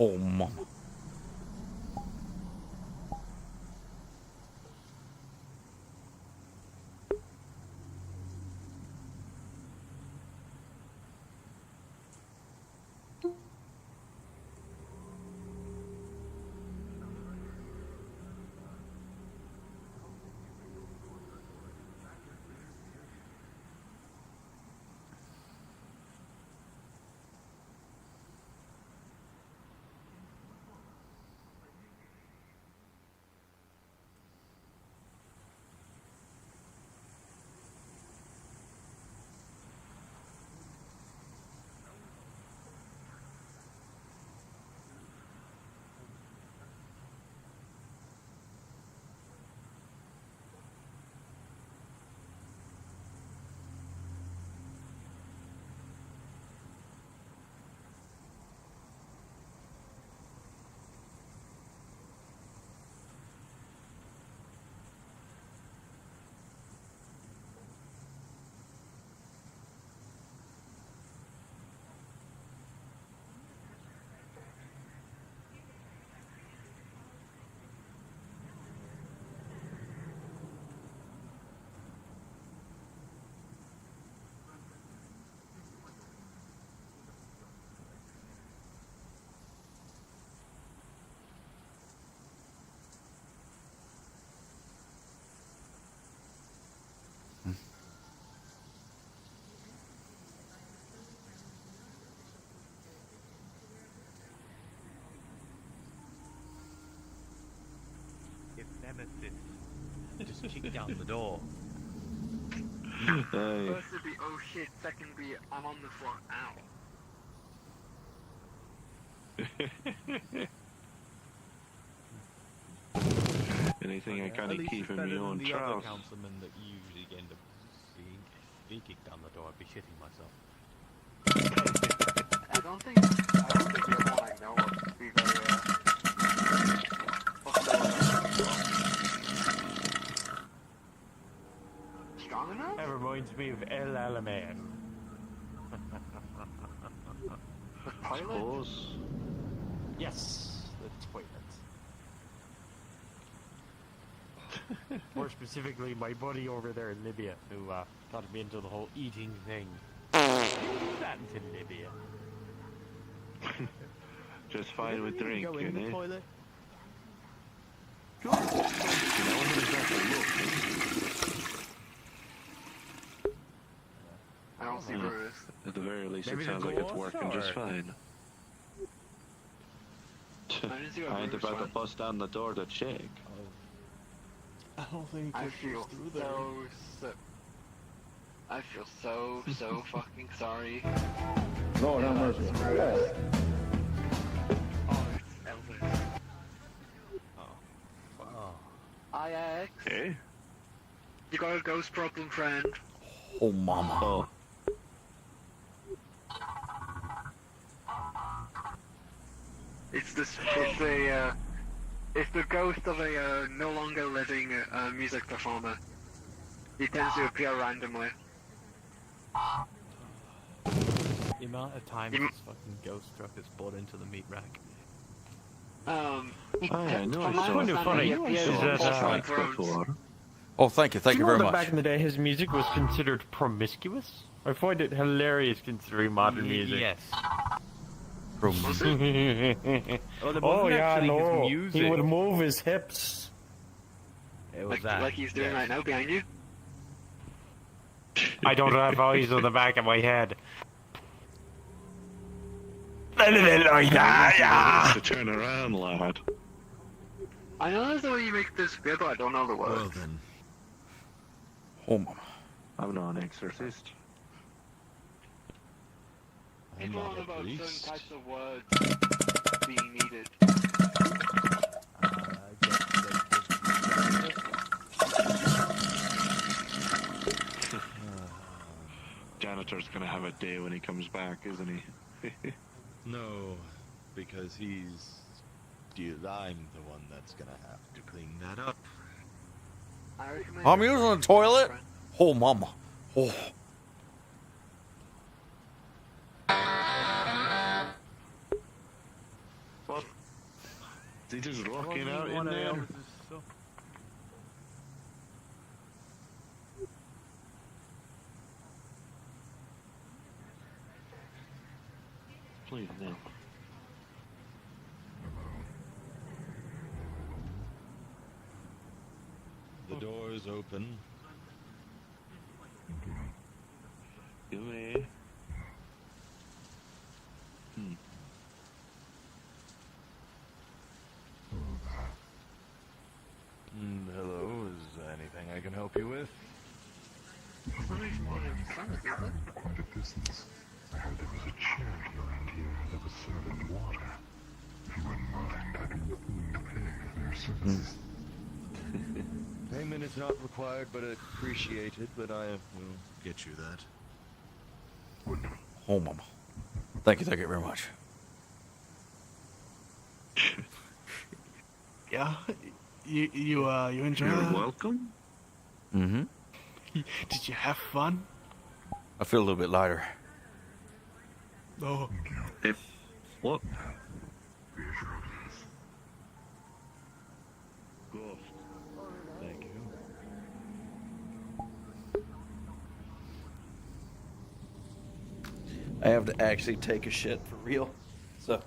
Oh, mama. Just kick down the door. First it'd be, oh shit, second would be, I'm on the floor, ow. Anything I kind of keep in my own the other trouse. councilman that usually end up being, if he kicked down the door, I'd be shitting myself. I don't think the other one I know would be very, strong enough? That reminds me of El Alamein. The toilet? Yes, the toilet. More specifically, my buddy over there in Libya, who got me into the whole eating thing. That into Libya. Just fine with drink, Go in the toilet. I don't see Brutus. At the very least, Maybe it the sounds like it's dwarf working just or- fine. didn't see what I ain't Brutus about to went. bust down the door to check. I don't think I feel so fucking sorry. Lord have mercy. Yes. Oh, it's Elvis. IX. Hey? You got a ghost problem, friend. Oh, mama. Oh. It's the ghost of a no longer living music performer. He tends to appear randomly. The amount of times this fucking ghost truck has bought into the meat rack. I know It's kind of funny. Oh, thank you Do you know very that much. back in the day his music was considered promiscuous? I find it hilarious considering modern music. Yes. Oh it wasn't yeah, actually his no. music. He would move his hips. It was like he's doing right now behind you. I don't have eyes on the back of my head. To turn around, lad. I know that's the way you make this good, but I don't know the words. Well then. Oh, mama. I'm not an exorcist. People on about certain types of words being needed. Janitor's gonna have a day when he comes back, isn't he? No, because I'm the one that's gonna have to clean that up. I recommend I'm using the toilet? Oh, mama. Oh. What? Is he just walking out in there? Please, no. The door is open. Give me. Hello, is there anything I can help you with? Quite a distance. I heard there was a charity around here that was serving water. If you wouldn't mind, I'd be willing to pay for their services. Payment is not required, but appreciated, but I will get you that. Oh, mama. Thank you very much. Yeah, you enjoy You're that? welcome. Mm-hmm. Did you have fun? I feel a little bit lighter. No. If what? Thank you. I have to actually take a shit for real. So.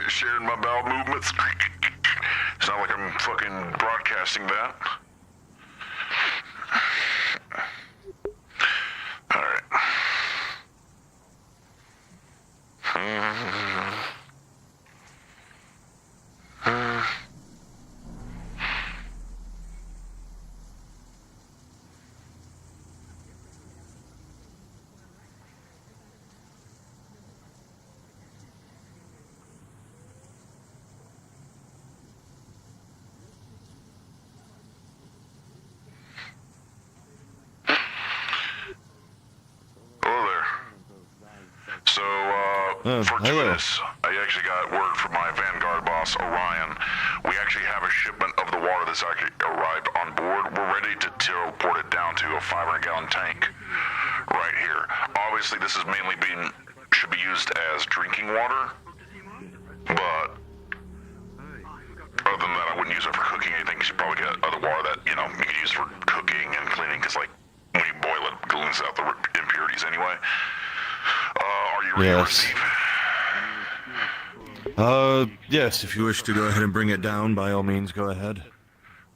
sharing my bowel movements. It's not like I'm fucking broadcasting that. Alright. Hello. I actually got word from my Vanguard boss, Orion. We actually have a shipment of the water that's actually arrived on board. We're ready to teleport it down to a 500-gallon tank right here. Obviously, this is mainly should be used as drinking water, but other than that, I wouldn't use it for cooking anything, because you probably get other water that, you know, you could use for cooking and cleaning, because, like, when you boil it, it cleans out the impurities anyway. Are you ready to receive? Yes, if you wish to go ahead and bring it down, by all means, go ahead.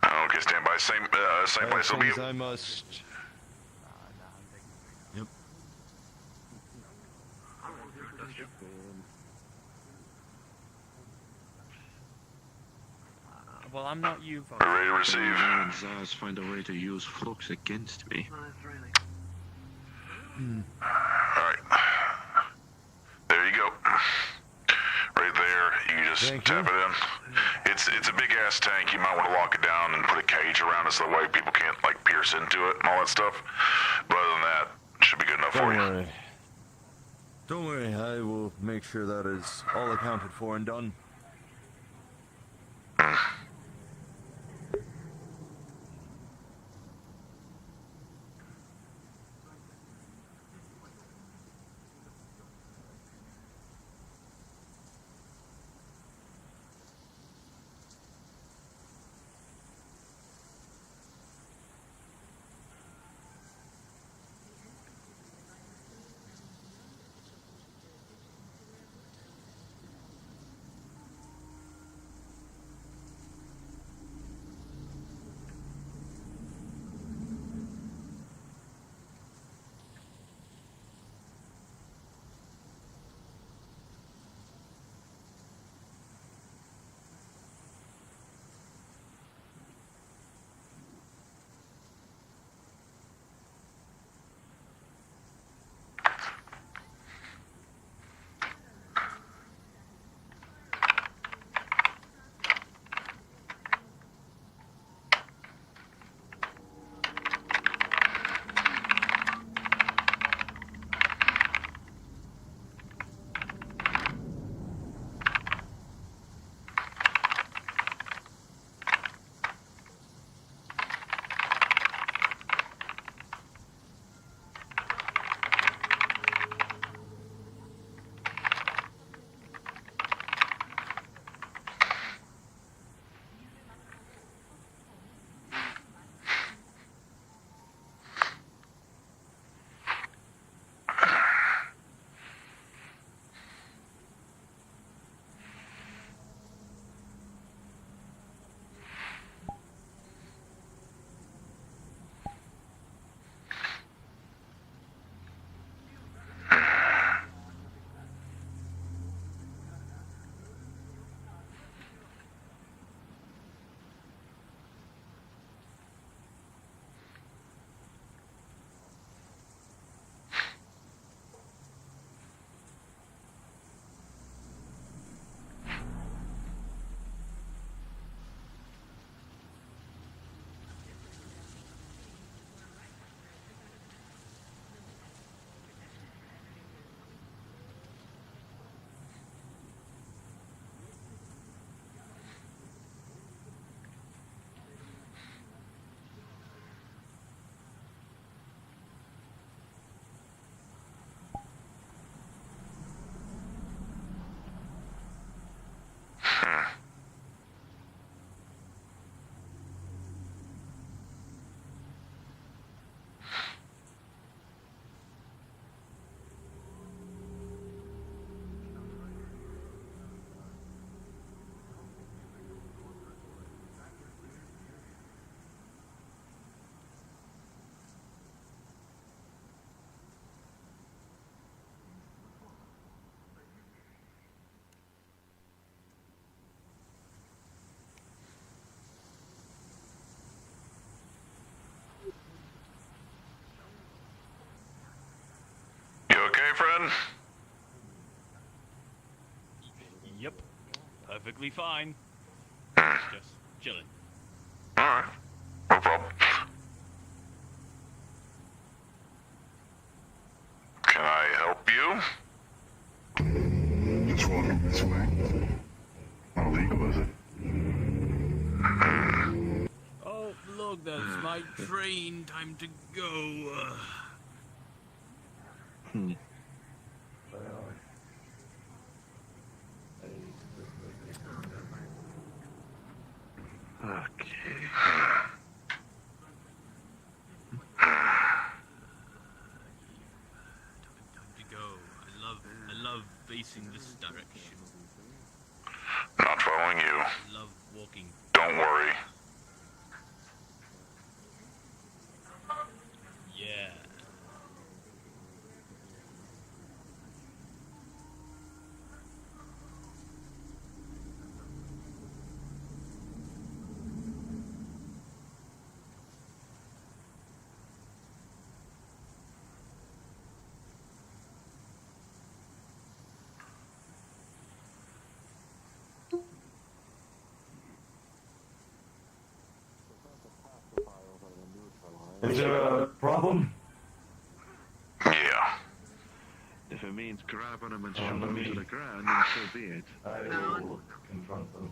Okay, stand by. Same place will be. I must. Yep. Well, I'm not you, Are you ready to receive? Zaz find a way to use flux against me. Alright. There you go. Right there, you can just tap it in. It's a big ass tank. You might want to lock it down and put a cage around it so that way people can't like pierce into it and all that stuff. But other than that, it should be good enough for you. Don't worry, I will make sure that is all accounted for and done. okay, friend? Yep. Perfectly fine. Just chilling. Alright. No problem. Can I help you? It's running this way. How legal is it? Oh, look, that's my train. Time to go. Okay. Time to go. I love facing this direction. Not following you. I love walking. Don't worry. Yeah. Is there a problem? Yeah. If it means grabbing him and shoving him to the ground, then so be it. I will confront them.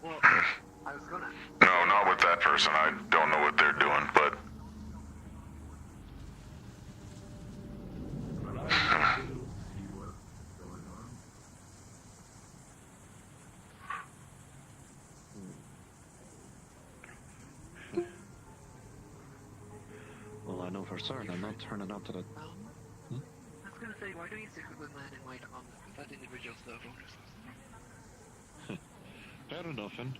Well, I was gonna. No, not with that person. I don't know what they're doing, but... Well, I know for certain I'm not turning up to the... I was gonna say, why don't you stick with man in white on that individual stuff owners? Fair enough, then.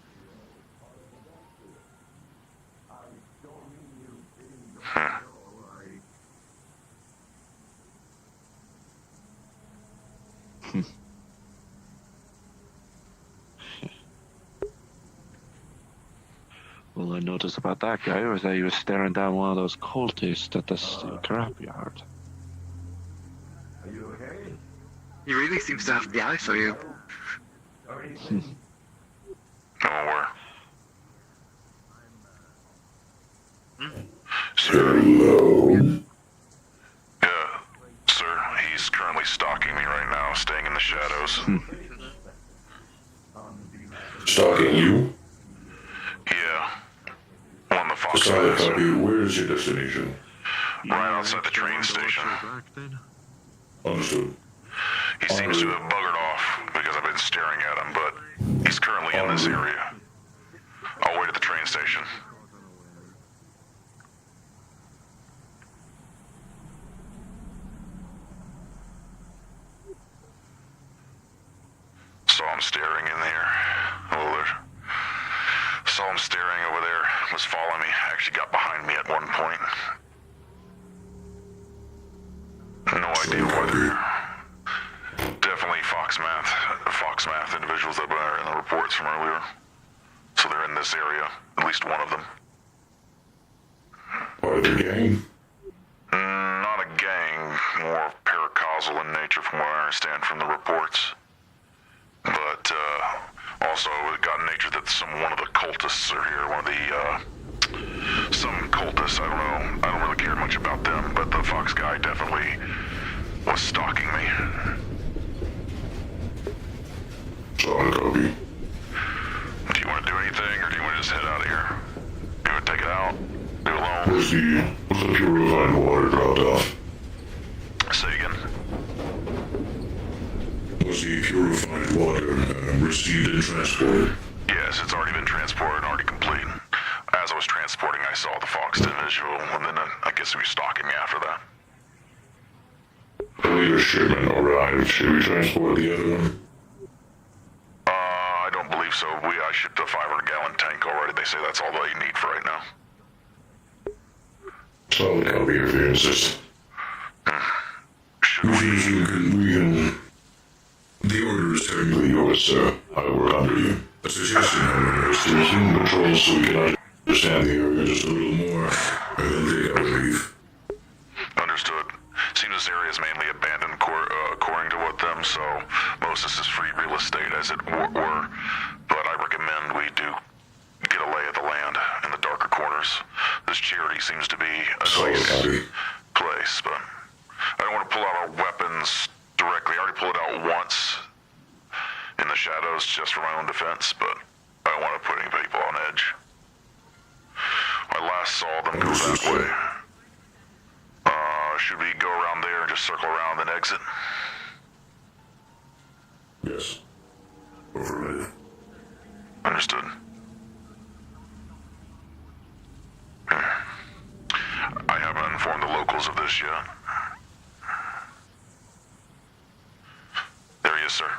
All I noticed about that guy was that he was staring down one of those cultists at the scrapyard. Are you okay? He really seems to have the eye for you. Nowhere. Hello. Yeah, sir. He's currently stalking me right now, staying in the shadows. Stalking you? Yeah. One of the fox Solid guys. copy. Where is your destination? Right outside the train station. Understood. He seems to have buggered off because I've been staring at him, but he's currently in this area. I'll wait at the train station. Saw him staring in there. Hello there. Saw him staring over there. Was following me. Actually got behind me at one point. No idea whether. Definitely Fox Math individuals that were in the reports from earlier. So they're in this area. At least one of them. Are they gang? Not a gang. More paracausal in nature from what I understand from the reports. But also it got in nature that one of the cultists are here. One of the some cultists. I don't know. I don't really care much about them, but the Fox guy definitely was stalking me. Solid copy. Do you want to do anything, or do you want to just head out of here? Do you want to take it out? Do it alone? Where's the purified water dropped off? Say again. Was the purified water received and transported? Yes, it's already been transported and already complete. As I was transporting, I saw the Fox individual, and then I guess he was stalking me after that. The leader shipment arrived. Should we transport the other one? I don't believe so. I shipped a 500-gallon tank already. They say that's all they need for right now. Solid copy if you insist. Should we can... The order is technically yours, sir. I work under you. A suggestion, however, is to resume control so we can understand the area just a little more, and then take our leave. Understood. Seems this area is mainly abandoned according to what them, so most of this is free real estate as it were. But I recommend we do get a lay of the land in the darker corners. This charity seems to be a nice place, but I don't want to pull out our weapons directly. I already pulled it out once in the shadows just for my own defense, but I don't want to put any people on edge. I last saw them go that way. Should we go around there and just circle around and exit? Yes. Affirmative. Understood. I haven't informed the locals of this yet. There he is, sir.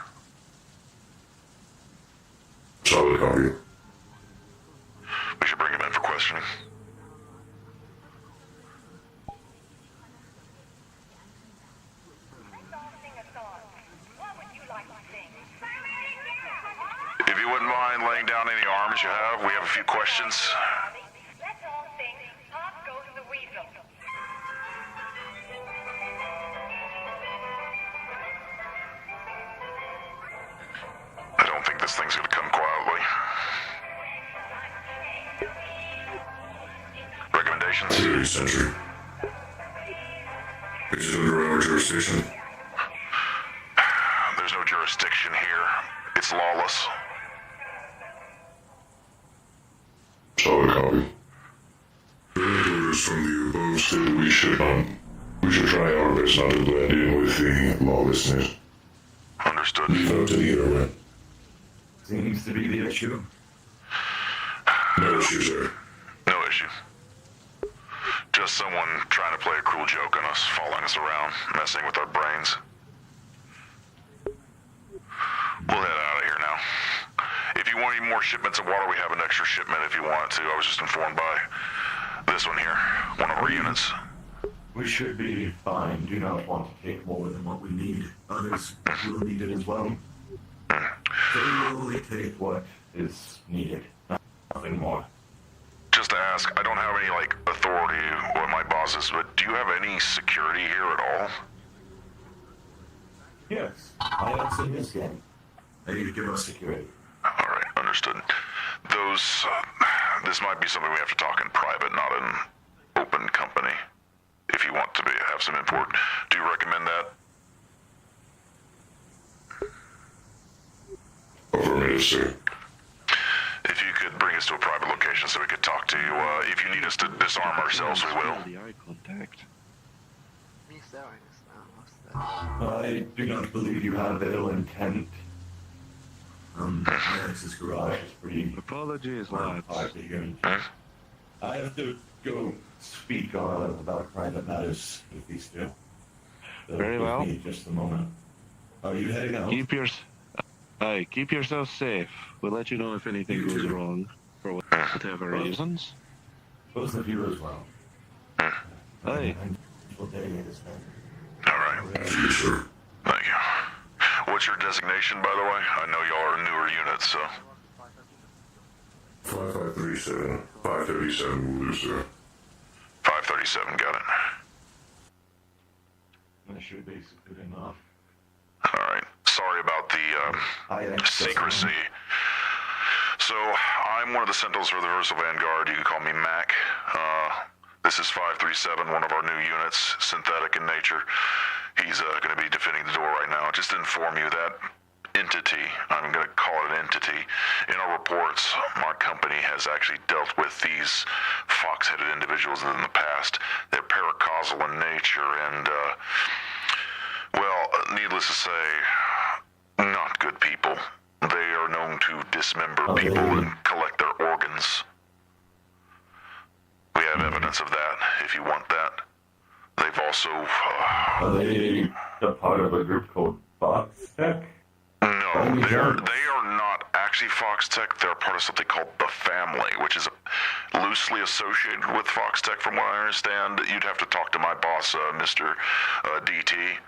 Solid copy. We should bring him in for questioning. If you wouldn't mind laying down any arms you have, we have a few questions. I don't think this thing's gonna come quietly. Recommendations? 30th century. Is it under our jurisdiction? There's no jurisdiction here. It's lawless. Solid copy. The orders from the above state we should try our best not to blend in with the lawlessness. Understood. Leave it up to the internet. Seems to be the issue. No issue, sir. No issue. Just someone trying to play a cruel joke on us, following us around, messing with our brains. We'll head out of here now. If you want any more shipments of water, we have an extra shipment if you want to. I was just informed by this one here, one of our units. We should be fine. Do not want to take more than what we need. Others will need it as well. So we will only take what is needed, nothing more. Just to ask, I don't have any, authority or my bosses, but do you have any security here at all? Yes, I have seen this game. They need to give us security. Alright, understood. This might be something we have to talk in private, not in open company. If you want to have some import. Do you recommend that? Affirmative, sir. If you could bring us to a private location so we could talk to you, if you need us to disarm ourselves, we will. The eye contact. I do not believe you have ill intent. Alex's garage is pretty... Apologies, lads. I have to go speak about private matters with these two. So Very give well. me just a moment. Are you heading out? Keep yourself safe. We'll let you know if anything goes wrong, for whatever reasons. Both of you as well. Aye. Alright. Thank you. What's your designation, by the way? I know y'all are a newer unit, so... 5537. 537 will do, sir. 537, got it. That should be good enough. Alright. Sorry about the secrecy. So, I'm one of the Sentinels for the Versal Vanguard. You can call me Mac. This is 537, one of our new units, synthetic in nature. He's going to be defending the door right now. Just to inform you that entity, I'm going to call it an entity, in our reports, my company has actually dealt with these fox-headed individuals in the past. They're paracausal in nature and, well, needless to say, not good people. They are known to dismember people and collect their organs. We have evidence of that, if you want that. They've also... Are they a part of a group called Fox Tech? No, they are not actually Fox Tech. They're part of something called the Family, which is loosely associated with Fox Tech, from what I understand. You'd have to talk to my boss, Mr. DT,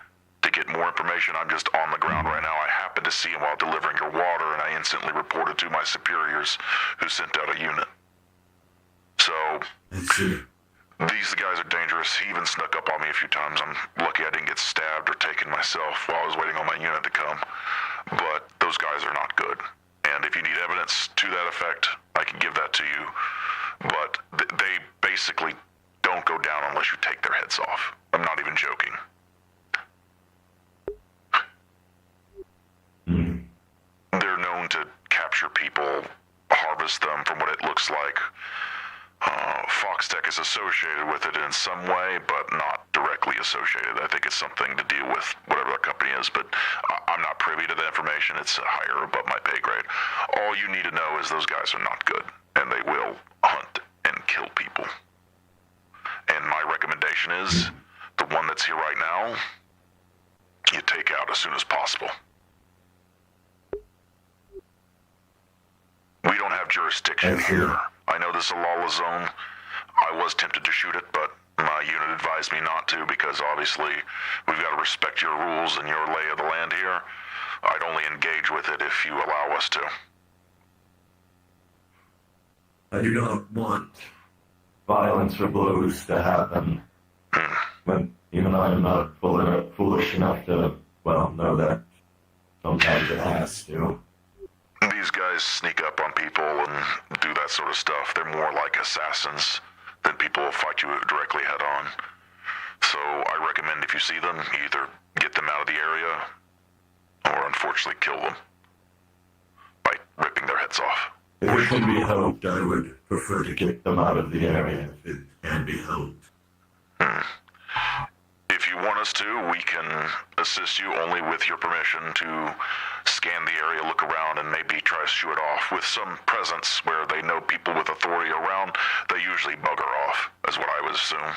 to get more information. I'm just on the ground right now. I happened to see him while delivering your water, and I instantly reported to my superiors, who sent out a unit. So, These guys are dangerous. He even snuck up on me a few times. I'm lucky I didn't get stabbed or taken myself while I was waiting on my unit to come. But those guys are not good. And if you need evidence to that effect, I can give that to you. But they basically don't go down unless you take their heads off. I'm not even joking. They're known to capture people, harvest them from what it looks like. Foxtech is associated with it in some way, but not directly associated. I think it's something to deal with whatever that company is, but I'm not privy to the information. It's higher above my pay grade. All you need to know is those guys are not good, and they will hunt and kill people. And my recommendation is, the one that's here right now, you take out as soon as possible. We don't have jurisdiction here. I know this is a lawless zone. I was tempted to shoot it, but my unit advised me not to because obviously we've got to respect your rules and your lay of the land here. I'd only engage with it if you allow us to. I do not want violence or blows to happen. But even I am not foolish enough to, well, know that sometimes it has to. These guys sneak up on people and do that sort of stuff. They're more like assassins than people who fight you directly head on. So I recommend if you see them, you either get them out of the area or unfortunately kill them by ripping their heads off. If it can be helped, I would prefer to get them out of the area if it can be helped. If you want us to, we can assist you only with your permission to scan the area, look around, and maybe try to shoo it off. With some presence where they know people with authority around, they usually bugger off, is what I would assume.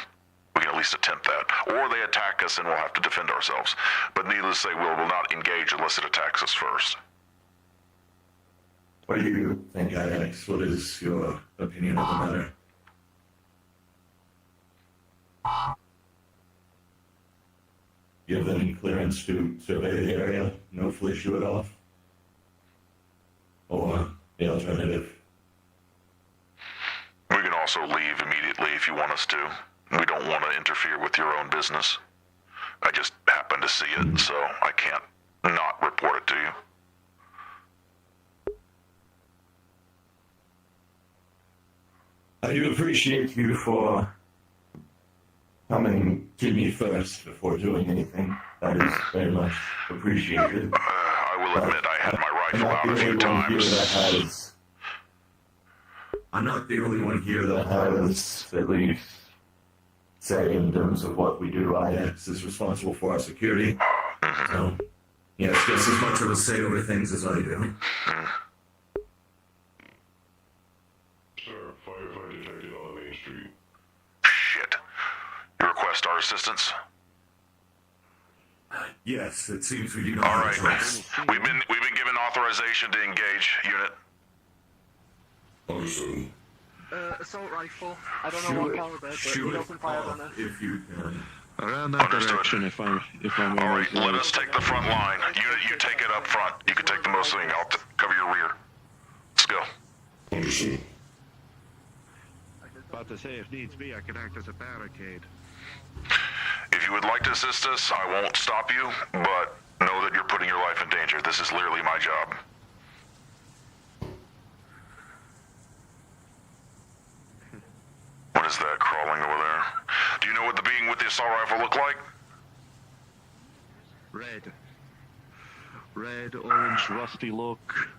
We can at least attempt that. Or they attack us and we'll have to defend ourselves. But needless to say, we will not engage unless it attacks us first. What do you think, Alex? What is your opinion of the matter? Give them clearance to survey the area, no flea shoot it off? Or the alternative? We can also leave immediately if you want us to. We don't want to interfere with your own business. I just happened to see it, so I can't not report it to you. I do appreciate you for coming to me first before doing anything. That is very much appreciated. I will admit I had my rifle out a few times. I'm not the only one here that has at least say in terms of what we do. IX is responsible for our security. So, yes, just as much of a say over things as I do. Sir, firefighter detected on Main Street. Shit. You request our assistance? Yes, it seems we do not All have a right. choice. We've been given authorization to engage, unit. Understood. Assault rifle. I don't know what caliber, but Shoot we it open fire on off it. if you can. Around that Understood. direction, if I'm All right, let us take the front line. Unit, you take it up front. You can take the most swing. I'll cover your rear. Let's go. Understood. About to say, if needs be, I can act as a barricade. If you would like to assist us, I won't stop you, but know that you're putting your life in danger. This is literally my job. What is that crawling over there? Do you know what the being with the assault rifle looked like? Red, orange, rusty look.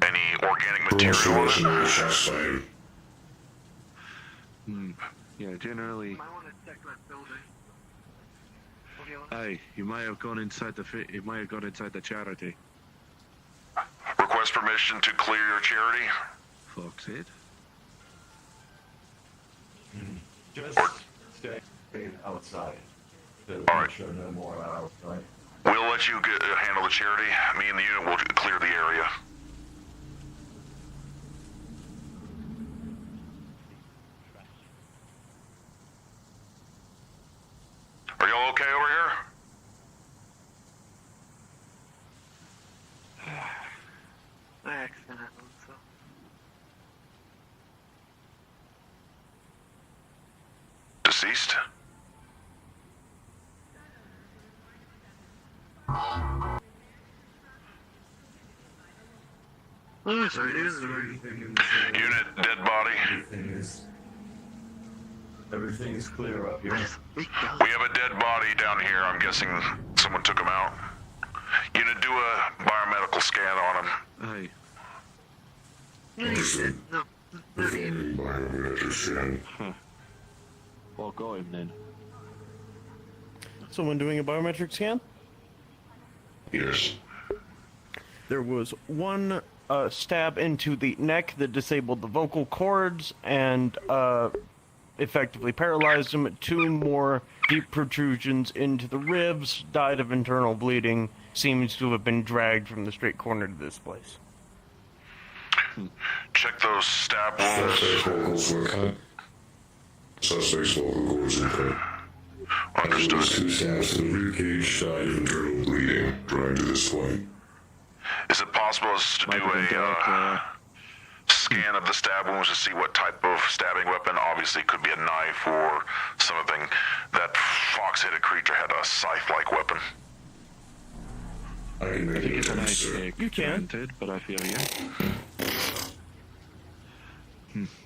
Any organic material on it? Shots fired. Yeah, generally. Might want to check that building. Aye, you might have gone inside the charity. Request permission to clear your charity? Fuck's it. Just stay outside. All right. Sure no more outside. We'll let you handle the charity. Me and the unit will clear the area. Are y'all okay over here? My accident happened, so. deceased? Oh, sorry, it is Unit, dead body. Everything is clear up here. We have a dead body down here. I'm guessing someone took him out. Unit, do a biomedical scan on him. Hey. Understood. No. Performing biometric scan. Well, go him then. Someone doing a biometric scan? Yes. There was one stab into the neck that disabled the vocal cords and effectively paralyzed him. 2 more deep protrusions into the ribs, died of internal bleeding, seems to have been dragged from the straight corner to this place. Check those stab wounds. Suspect's vocal cords intact. Understood. 2 stabs to the ribcage, died of internal bleeding, dragged to this point. Is it possible to do a scan of the stab wounds to see what type of stabbing weapon? Obviously, it could be a knife or something. That fox-headed creature had a scythe-like weapon. I can make It's a an nice answer. pick, You can. granted, but I feel you.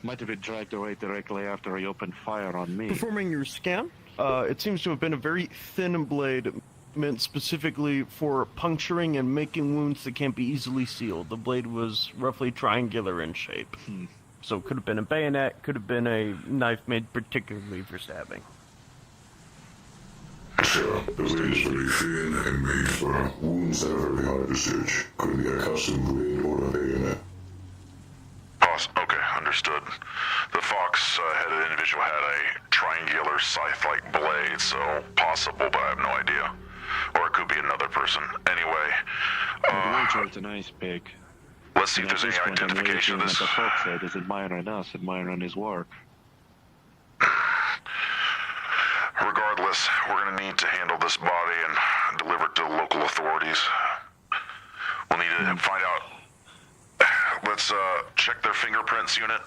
Might have been dragged away directly after he opened fire on me. Performing your scan, it seems to have been a very thin blade meant specifically for puncturing and making wounds that can't be easily sealed. The blade was roughly triangular in shape. So it could have been a bayonet, could have been a knife made particularly for stabbing. Sure, the blade is very thin and made for wounds that are very hard to stitch. Could be a custom blade or a bayonet. Okay, understood. The fox-headed individual had a triangular scythe-like blade, so possible, but I have no idea. Or it could be another person. Anyway, It's a nice pick. let's see if And there's at any this point, I'm identification of waiting this. that the fox head is admiring us, admiring his work. Regardless, we're going to need to handle this body and deliver it to the local authorities. We'll need to find out. Let's check their fingerprints unit,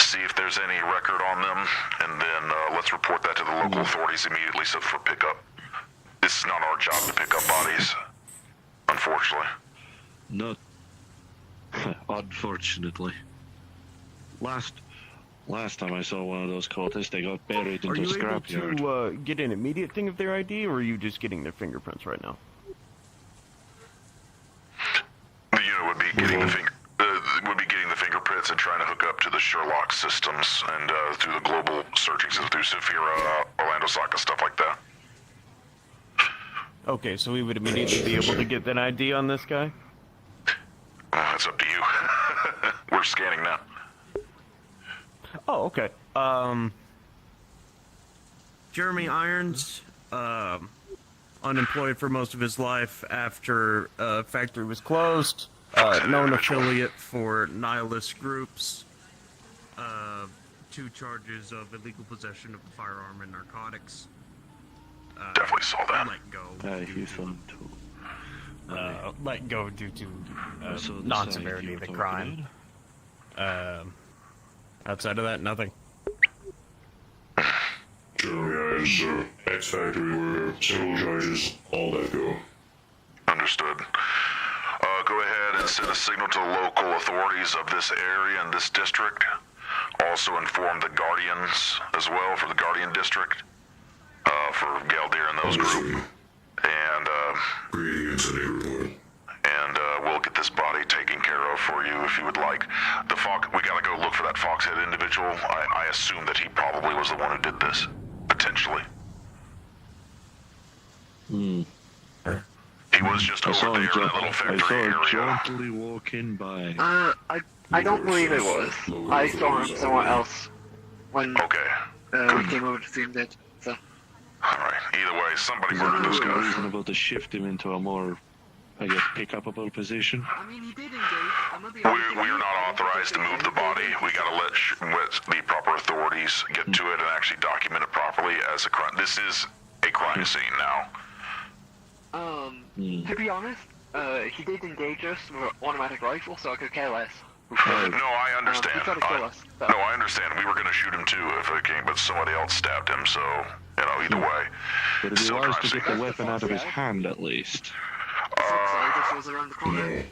see if there's any record on them, and then let's report that to the local authorities immediately so for pickup. This is not our job to pick up bodies, unfortunately. Not unfortunately. Last time I saw one of those cultists, they got buried Are into a you able scrapyard. to get an immediate thing of their ID, or are you just getting their fingerprints right now? The unit would be getting the fingerprints and trying to hook up to the Sherlock systems and through the global searching system through Saphira, Orlando Soccer, stuff like that. Okay, so we would immediately be able to get an ID on this guy? That's up to you. We're scanning now. Oh, okay. Jeremy Irons, unemployed for most of his life after factory was closed. Known affiliate for nihilist groups. 2 charges of illegal possession of a firearm and narcotics. Definitely saw that. Let go. Let go due to non-severity of the crime. Outside of that, nothing. Jeremy Irons, sir. Ex-factory worker, civil charges, all that go. Understood. Go ahead and send a signal to the local authorities of this area and this district. Also inform the Guardians as well for the Guardian district. For Galdir and those group. And, Creating incident report. And, we'll get this body taken care of for you if you would like. We gotta go look for that fox-head individual. I assume that he probably was the one who did this. Potentially. He was just over there in that little factory area. Gently walking by. I don't believe it was. I saw him somewhere else when we came over to see him dead. So. Alright, either way, somebody murdered this guy. Reasonable to shift him into a more, I guess, pick-upable position. I mean, he did engage. We are not authorized to move the body. We gotta let the proper authorities get to it and actually document it properly as a crime. This is a crime scene now. To be honest, he did engage us with an automatic rifle, so I could care less. No, I understand. He tried to kill us. So. No, I understand. We were going to shoot him too if it came, but somebody else stabbed him. So, you know, either way. But if he Still was crime to scene. get the weapon out of his hand, at least. This was around the corner.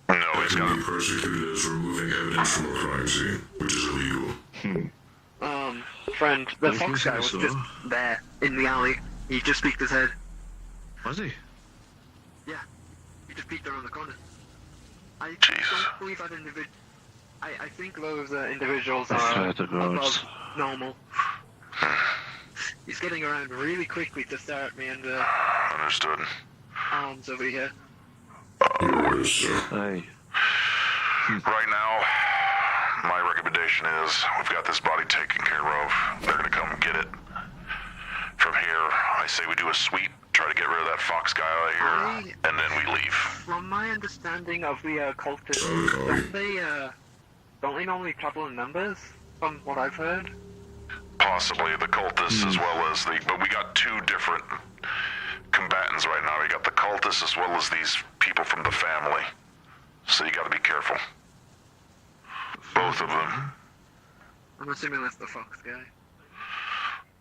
No, That he's can got be persecuted as removing evidence from a crime scene, which is illegal. Friend, the fox guy was just there in the alley. He just peeked his head. Was he? Yeah, he just peeked around the corner. I Jesus. don't believe that individual. I think those individuals are That's above normal. He's getting around really quickly to stare at me and understood. arms over here. Hey. Right now, my recommendation is we've got this body taken care of. They're going to come get it. From here, I say we do a sweep, try to get rid of that fox guy out of here, and then we leave. From my understanding of the cultists, don't they normally travel in numbers? From what I've heard. Possibly the cultists as well as but we got two different combatants right now. We got the cultists as well as these people from the family. So you got to be careful. Both of them. I'm assuming that's the fox guy.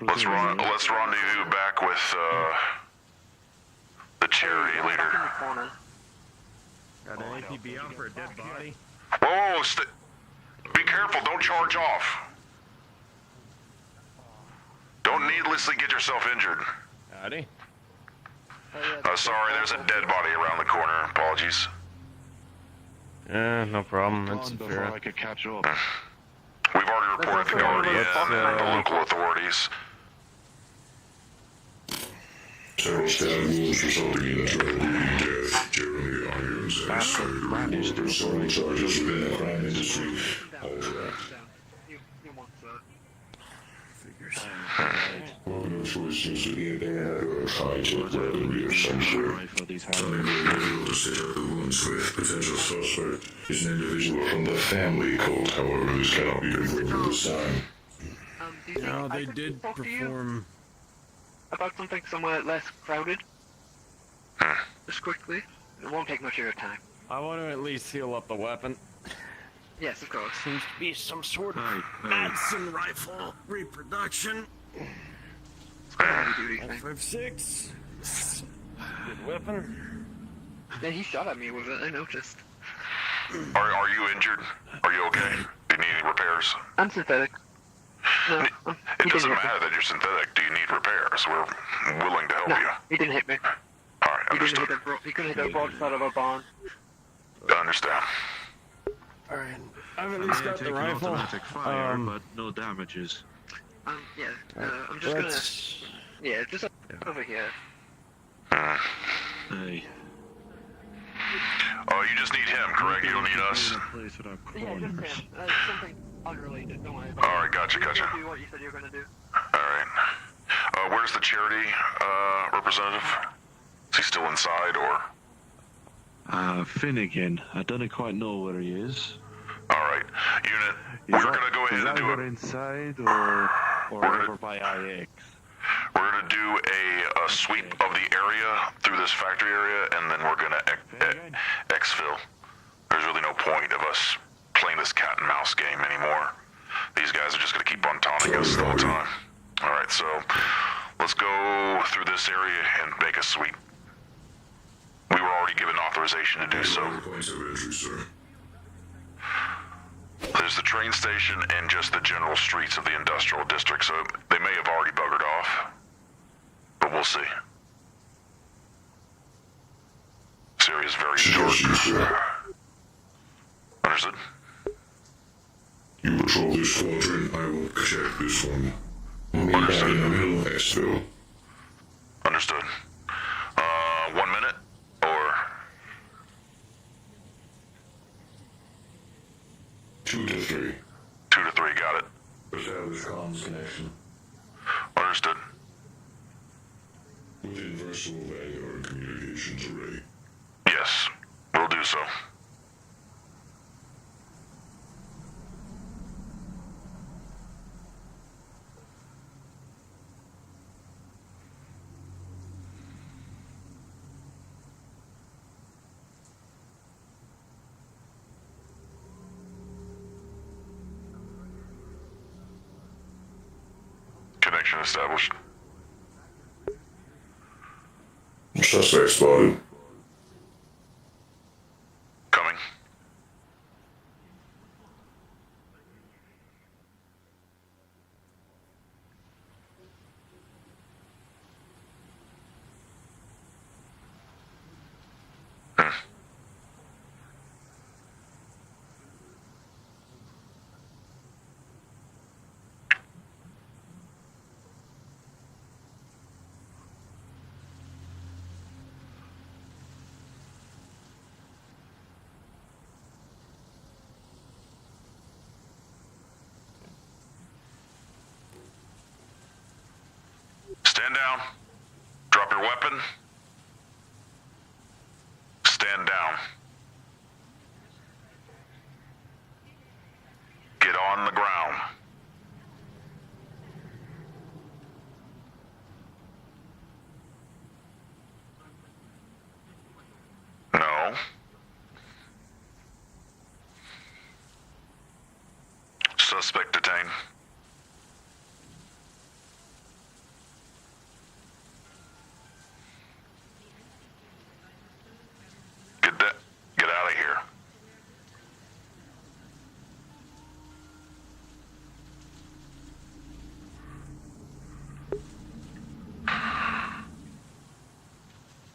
Let's rendezvous back with the charity leader. In the corner. Got an APB out for a dead body? Whoa, be careful, don't charge off. Don't needlessly get yourself injured. Howdy. Sorry, there's a dead body around the corner. Apologies. No problem. That's Before I fair. could catch up. We've already reported the Guardian and the local authorities. Several stab wounds resulting in a terrible bleeding death. Jeremy Irons and started for several charges within the crime industry. All right. You want Weapon of choice seems to be a bayonet or a high-tech weaponry of some sort. Unable to set up the wounds with potential suspect is an individual from the family cult. However, this cannot be confirmed at this time. do you think No, I they could did talk to you perform. about something somewhere less crowded? Just quickly. It won't take much of your time. I want to at least seal up the weapon. Yes, of course. Seems to be some sort of Madsen rifle reproduction. It's quite a heavy duty thing. 5.56. Good weapon. Yeah, he shot at me with it, I noticed. Are you injured? Are you okay? Do you need any repairs? I'm synthetic. No, It doesn't matter that you're synthetic. Do you need repairs? We're willing to help No, you. he didn't hit me. Alright, He understood. couldn't hit a broadside of a barn. I understand. Alright. I've at least got the rifle. Automatic fire, but no damages. Yeah, I'm just gonna... Yeah, just over here. Hey. Oh, you just need him, correct? You don't need us? Yeah, just him. Something unrelated, don't worry about it. Alright, gotcha. Do what you said you were gonna do. Alright. Where's the charity representative? Is he still inside, or? Finnegan. I don't quite know where he is. Alright. Unit, we're gonna go ahead and do it. Inside or over by IX. We're gonna do a sweep of the area through this factory area, and then we're gonna exfil. There's really no point of us playing this cat and mouse game anymore. These guys are just gonna keep on taunting us the whole time. Alright, so let's go through this area and make a sweep. We were already given authorization to do so. Points of entry, sir. There's the train station and just the general streets of the industrial district, so they may have already buggered off. But we'll see. This area is very short. Understood? You patrol this quadrant, I will check this one. We'll meet back in the middle of Xville. Understood. 1 minute, or... 2 to 3. 2 to 3, got it. Establish comms connection. Understood. Within Versal Vanguard communications array. Yes, we'll do so. Connection established. Suspect spotted. Coming. Stand down. Drop your weapon. Stand down. Get on the ground. No. Suspect detained. Get out of here.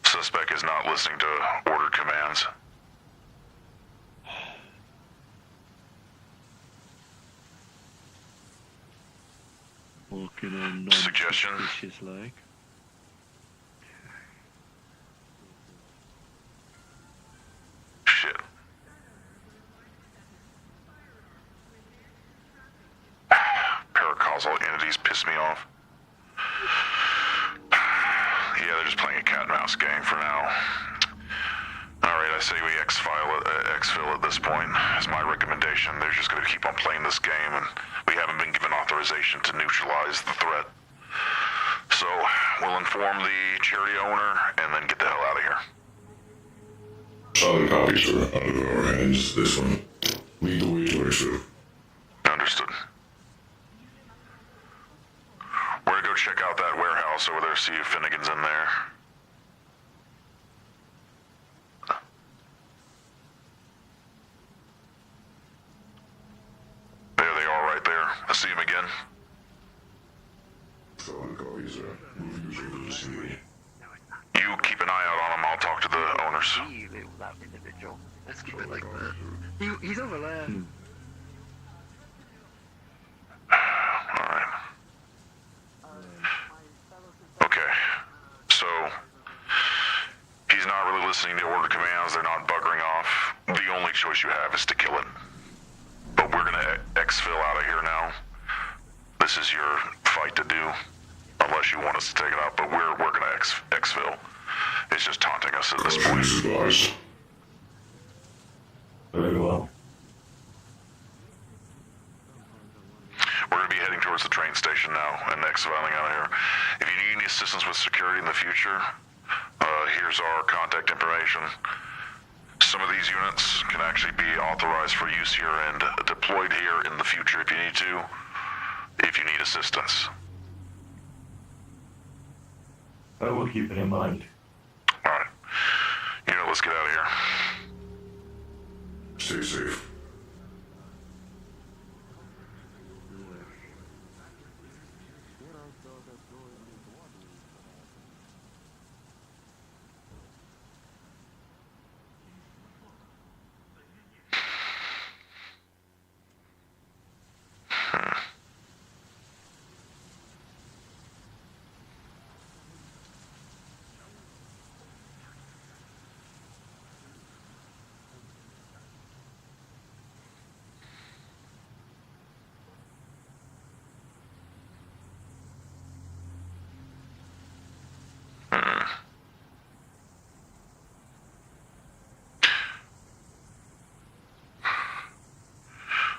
Suspect is not listening to ordered commands. Walking on Suggestion? non-suspicious like. Shit. Paracausal entities piss me off. Yeah, they're just playing a cat and mouse game for now. Alright, I say we exfil at this point, is my recommendation. They're just gonna keep on playing this game, and we haven't been given authorization to neutralize the threat. So, we'll inform the charity owner, and then get the hell out of here. Solid copy, sir. Out of our hands, this one. Lead the way to exit. Understood. We're gonna go check out that warehouse over there, see if Finnegan's in there. There they are right there. I see him again. Solid copy, sir. Moving is over to see me. You keep an eye out on him, I'll talk to the owners. See that individual. Let's keep it like that. He's over there. Alright. Okay. So, he's not really listening to order commands, they're not buggering off. The only choice you have is to kill it. But we're gonna exfil out of here now. This is your fight to do. Unless you want us to take it out, but we're gonna exfil. It's just taunting us at this point. Advised. Very well. We're gonna be heading towards the train station now and exfiling out of here. If you need any assistance with security in the future, here's our contact information. Some of these units can actually be authorized for use here and deployed here in the future if you need to, if you need assistance. I will keep it in mind. Alright. Let's get out of here. Stay safe.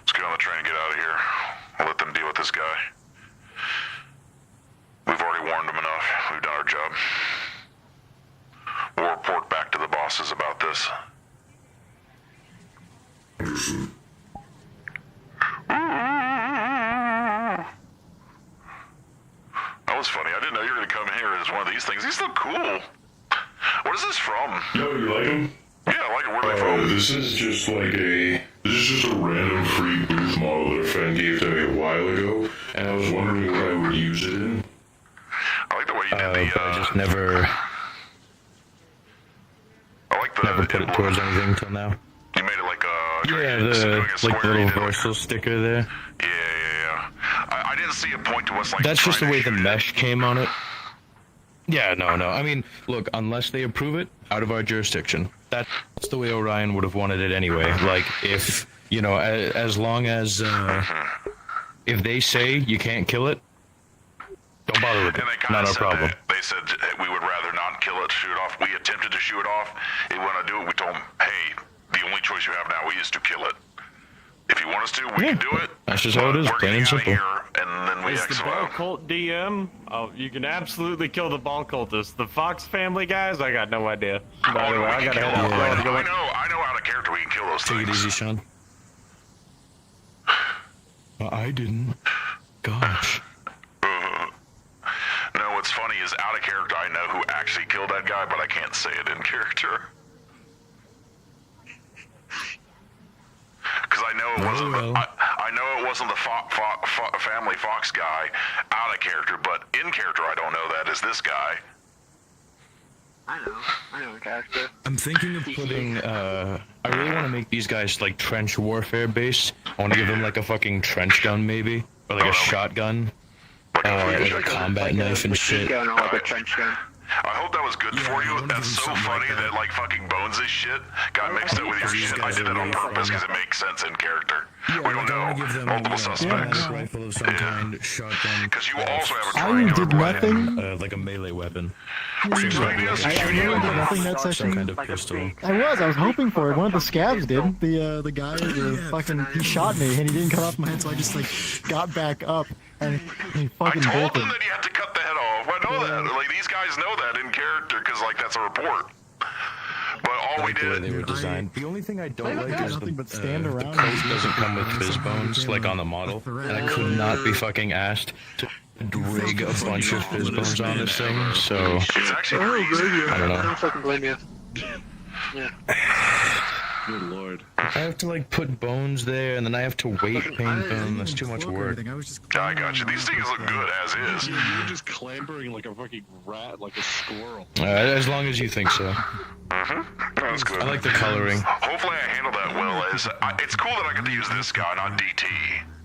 Let's get on the train and get out of here. We'll let them deal with this guy. We've already warned them enough. We've done our job. We'll report back to the bosses about this. because these look cool. What is this from? Yo, you like them? Yeah, I like it. Where are they from? This is just a random free booth model that a friend gave to me a while ago, and I was wondering what I would use it in. I like the way you did but I just never put it towards anything till now. You made it like a... Yeah, the little Versal sticker there. Yeah. I didn't see a point to us, like... That's just the way the mesh came on it. Yeah, no. I mean, look, unless they approve it, out of our jurisdiction. That's the way Orion would have wanted it anyway. Like, if, you know, as long as, if they say you can't kill it, don't bother with it. Not our problem. They said we would rather not kill it, shoot it off. We attempted to shoot it off. If we want to do it, we told them, hey, the only choice you have now is to kill it. If you want us to, we can do it. That's just how it is, plain and simple. And then we Is the ball cult DM? Oh, you can absolutely kill the ball cultists. The Fox family guys, I got no idea. By the way, I gotta head out. I know out of character we can kill those things. Take it easy, Sean. I didn't. Gosh. No, what's funny is out of character I know who actually killed that guy, but I can't say it in character. Because I know it wasn't. I know it wasn't the family Fox guy out of character, but in character I don't know that is this guy. I know the character. I'm thinking of putting, I really want to make these guys like trench warfare base. I want to give them like a fucking trench gun maybe, or like a shotgun, like a combat knife and shit. Like a trench gun. I hope that was good for you. That's so funny that like fucking Bones' shit got mixed up with your shit. I did that on purpose because it makes sense in character. We don't know multiple suspects. Rifle of some kind, shotgun. Because you also have a I triangular did nothing. Like a melee weapon. Were you trying to I really did nothing that Some session. kind of pistol. I was hoping for it. One of the scabs did. The guy, he shot me and he didn't cut off my head, so I just like got back up and he fucking I told bolted. them that you had to cut the head off. I know that. Like these guys know that in character because like that's a report. But all we The way did. they were designed. The only thing I don't like is nothing but stand the around. coat doesn't come with fizz bones like on the model, and I could not be fucking asked to rig a bunch of fizz bones on this thing. So It's actually I don't know. don't fucking blame you. Yeah. Good lord. I have to like put bones there, and then I have to weight paint them. That's too much work. I got you. These things look good as is. You're just clambering like a fucking rat, like a squirrel. As long as you think so. That's good. I like the coloring. Hopefully I handled that well. It's cool that I get to use this guy, not DT.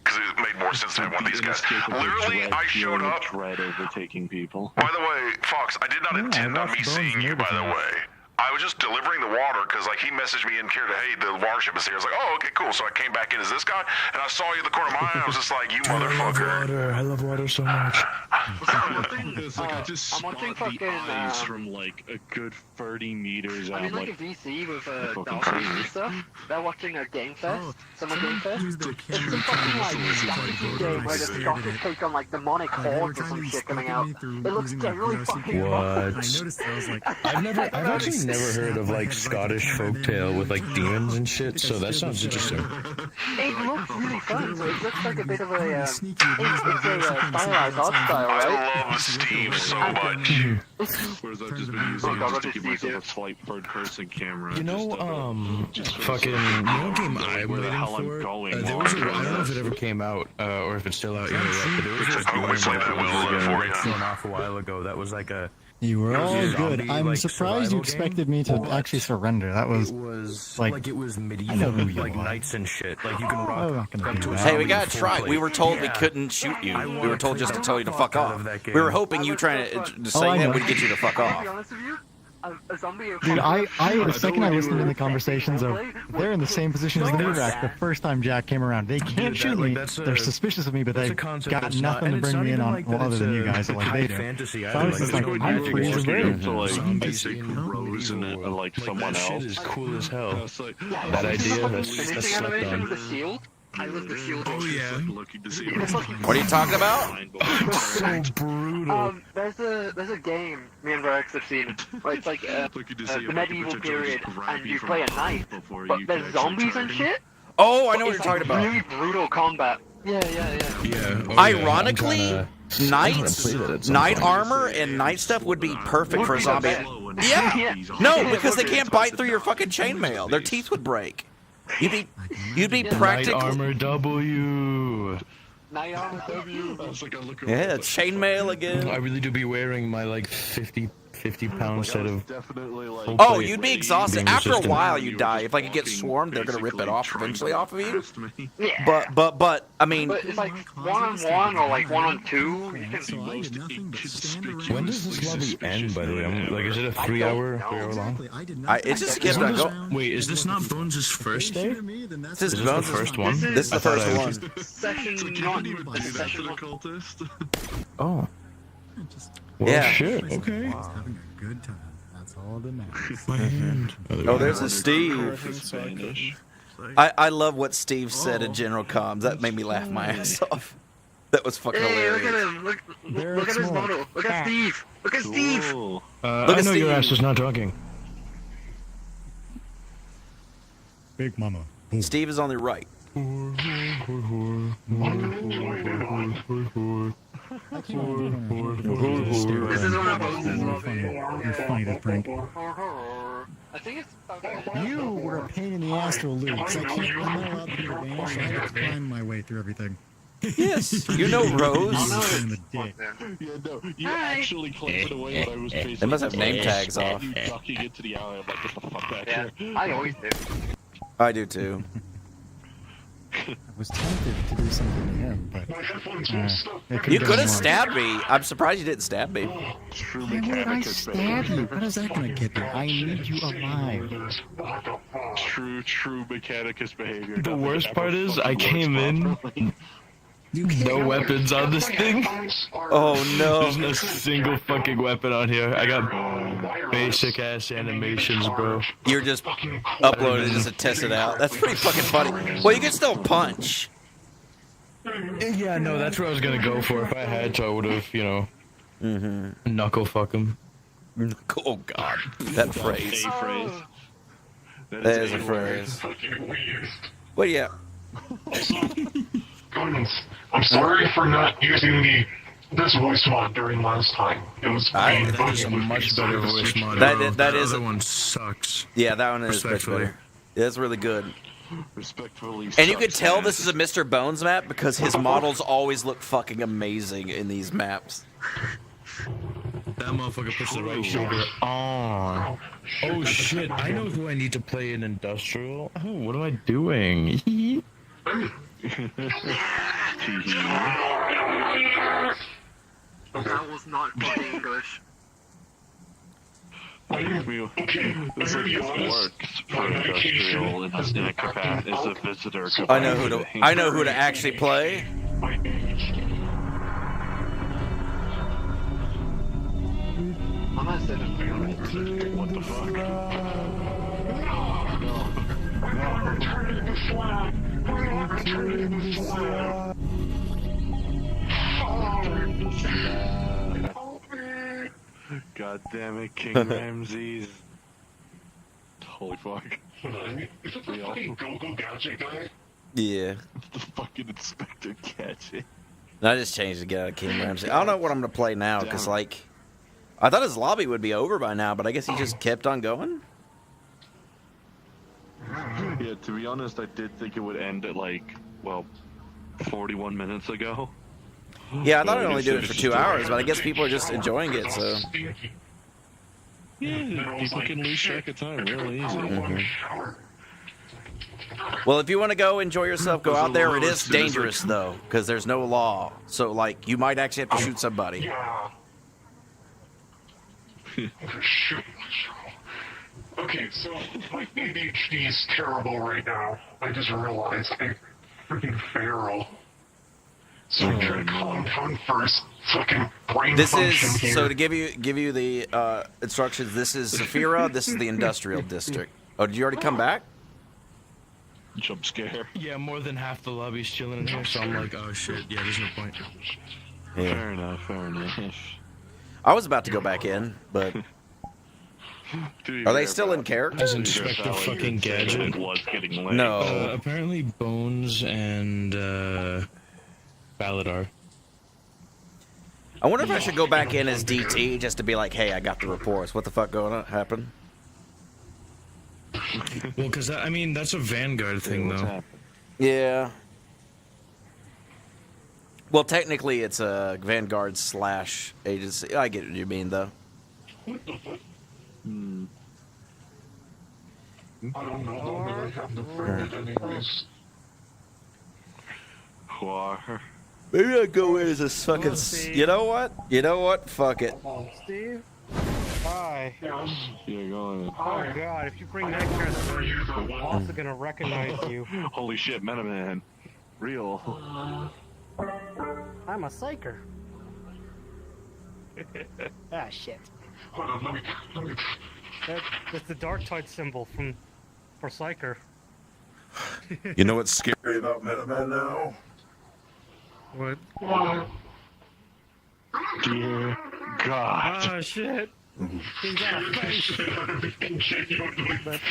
Because it made more sense to have one of these guys. Literally, I showed up. Dread overtaking people. By the way, Fox, I did not intend on me seeing you, by the way. I was just delivering the water because, like, he messaged me in character, hey, the water ship is here. I was like, oh, okay, cool. So I came back in as this guy, and I saw you in the corner of my eye, and I was just like, you motherfucker. I love water so much. I just I'm spot watching the fucking, eyes from like a good 30 meters out. I'm in like a VC with Dolphins and stuff. They're watching a Game Fest, Summer Game Fest. It's some fucking like strategy game where the Scottish take on like demonic hordes or some shit coming out. It looks generally fucking fun. I've actually never heard of like Scottish folktale with like demons and shit, so that sounds interesting. It looks really fun. So it looks like a bit of a it's a stylized art style, right? I love Steve so much. Whereas I've just been using it just to give myself a slight third-person camera. You know, fucking, you know what game I'm where the waiting hell I'm for? going. There was a, I don't know if it ever came out, or if it's still out yet, but there was this game that thrown off a while ago that was like a... You were all a good. zombie, I'm like, surprised you survival expected game, me to but actually surrender. That was, it was like it was medieval, I know who you like are. knights and shit. Like you can I'm rock not gonna up do to a that. Hey, we zombie gotta full try. plate. We were told we Yeah. couldn't shoot you. I We were told just to tell you to fuck out off. of that game. We were hoping you trying to I saying that know. would get you to fuck To be off. honest with you, a zombie. Dude, the second I listened to the conversations of, they're in the same position as the new rack the first time Jack came around. They can't shoot me. They're suspicious of me, but they got nothing to bring me in on, well, other than you guys, like they do. So I was just like, I'm free as a bird. Zombies Rose and like someone that else. shit is cool as hell. It's like, That idea, that's Finishing slept animation on. with the shield. I love the shield. oh yeah, looking to see What are you talking about? So brutal. There's a game me and Rex have seen where it's like the medieval period, and you play a knight, but there's zombies and shit. Oh, I know what It's you're talking like about. really brutal combat. Yeah. Yeah. Ironically, night armor and night stuff would be perfect for a zombie. Yeah. No, because they can't bite through your fucking chainmail. Their teeth would break. You'd be practically. Night armor W. Yeah, chainmail again. I really do be wearing my like 50 pound set of. Oh, you'd be exhausted. After a while, you die. If like it gets swarmed, they're gonna rip it off eventually off of you. Yeah. But I mean. But it's like 1-on-1 or like 1-on-2. When does this lobby end? By the way, like, is it a 3-hour long? It just kept on going. Wait, is this not Bones' first day? This is the first one. This is the first one. Oh. Well, yeah. Shit. Okay. Just having a good time. That's all that matters. My hand. Oh, there's a Steve. I love what Steve said in General Comms. That made me laugh my ass off. That was fucking hilarious. Look at him. Look at his model. Look at Steve. Look at Steve. Look at Steve. Your ass is not talking. Big Mama. Steve is on the right. I can't remember. This is one of those. Funny to prank. I think it's. You were a pain in the ass to elude, because I'm not allowed to do advantage, so I had to climb my way through everything. Yes, you know Rose. Yeah, no, you actually cleared away what I was facing. They must have name tags off. You ducking into the alley. I'm like, get the fuck back Yeah, here. I always do. I do too. I was tempted to do something to him, but You could have stabbed me. I'm surprised you didn't stab me. True why would I Mechanicus stab behavior. you? What is that gonna get me? I need you alive. True Mechanicus behavior. The worst part is, I came in. No weapons on this thing. Oh no. There's no single fucking weapon on here. I got basic ass animations, bro. You're just uploading just to test it out. That's pretty fucking funny. Well, you can still punch. Yeah, no, that's what I was gonna go for. If I had to, I would have, you know, knuckle fuck him. Oh god, that phrase. That is a phrase. Well, yeah. Comments. I'm sorry for not using this voice mod during last time. It was fine. That is a much better voice mod. That is other one sucks. Yeah, that one is much better. Yeah, that's really good. Respectfully. And you can tell this is a Mr. Bones map because his models always look fucking amazing in these maps. That motherfucker puts the right shoulder on. Oh shit, I know who I need to play in Industrial. Oh, what am I doing? That was not fucking English. This works for Industrial in a capacity as a visitor. I know who to actually play. I'm not sitting What the fuck? God damn it, King Ramses. Holy fuck. Is it the fucking Google Gadget guy? Yeah. The fucking Inspector Gadget. I just changed to get out of King Ramsey. I don't know what I'm gonna play now because like, I thought his lobby would be over by now, but I guess he just kept on going. Yeah, to be honest, I did think it would end at like, well, 41 minutes ago. Yeah, I thought I'd only do it for 2 hours, but I guess people are just enjoying it, so. Yeah, people can lose track of time real easy. Well, if you want to go enjoy yourself, go out there. It is dangerous, though, because there's no law. So, like, you might actually have to shoot somebody. Okay, so my ADHD is terrible right now. I just realized I'm freaking feral. So I'm trying to calm down first. Fucking brain This is function here. so to give you the instructions. This is Zafira. This is the industrial district. Oh, did you already come back? Jump scare. Yeah, more than half the lobby's chilling in here, so I'm like, oh shit, yeah, there's no point. Yeah. Fair enough, fair enough. I was about to go back in, but are they still in character? As Inspector fucking Gadget. It was getting late. No. Apparently Bones and Baladar. I wonder if I should go back in as DT just to be like, hey, I got the reports. What the fuck going on? Happened? Well, because I mean that's a Vanguard thing, though. Yeah. Well, technically, it's a Vanguard / agency. I get what you mean, though. Hmm. I don't know, though, but I have to bring it anyways. Why? Maybe I go in as a fucking. You know what? You know what? Fuck it. Steve? Hi. Yeah, go on. Oh god, if you bring that kind I'm also gonna recognize you. Holy shit, Metaman. Real. I'm a psyker. Ah, shit. Hold on, let me... That's the Darktide symbol for psyker. You know what's scary about Metaman now? What? Dear God. Oh shit. He's got a face.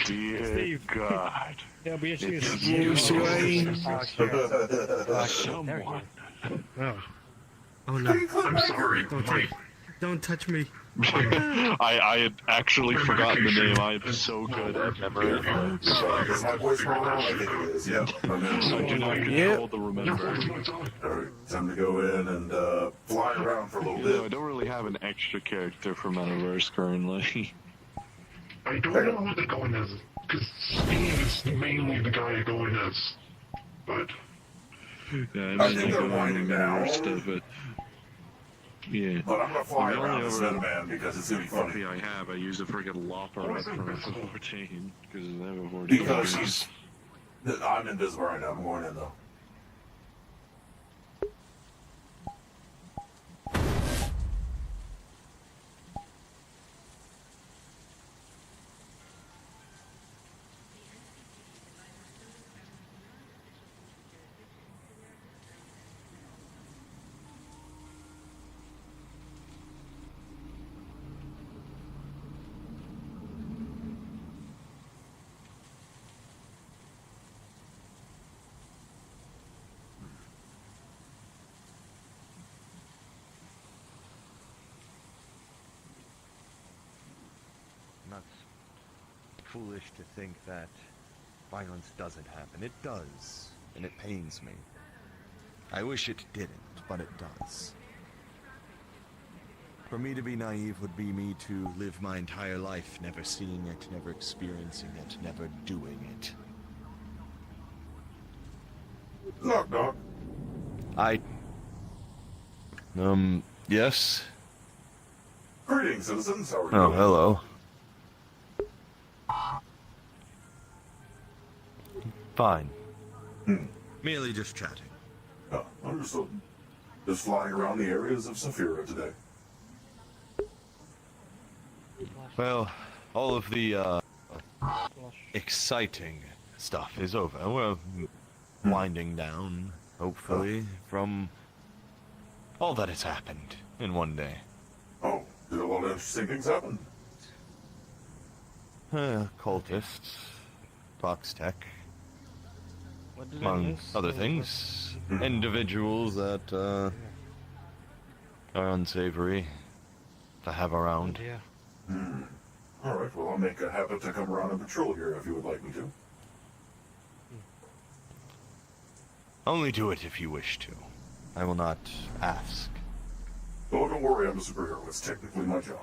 Dear Steve. God. There'll be issues. It's you, Sway. Oh, shit. Someone. Oh. Oh no. I'm sorry. Don't touch me. I had actually forgotten the name. I am so good at memory. Is my voice wrong? I think it is, yeah. I do not control the remember. Alright, time to go in and fly around for a little You know, I bit. don't really have an extra character for Metaverse currently. I don't know who they're going as, because Steve is mainly the guy you're going as. But... Yeah, I think they're winding down. Stuff, but yeah. But I'm gonna fly The only around this other Metaman because it's gonna be funny. copy I have, I use a friggin' Lopper from 14 because they have 14. Because he's... I'm invisible right now, I'm going in though. Not foolish to think that violence doesn't happen. It does, and it pains me. I wish it didn't, but it does. For me to be naive would be me to live my entire life never seeing it, never experiencing it, never doing it. Knock, knock. Yes? Greetings, citizens. How are you Oh, doing? hello. Fine. Merely just chatting. Oh, understood. Just flying around the areas of Saphira today. Well, all of the, exciting stuff is over. We're winding down, hopefully, from all that has happened in one day. Oh, did a lot of interesting things happen? Cultists, Fox Tech, What does that among mean? other things. Individuals that, are unsavory to have around. Yeah. Alright, well, I'll make a habit to come around and patrol here if you would like me to. Only do it if you wish to. I will not ask. Oh, don't worry, I'm a superhero. It's technically my job.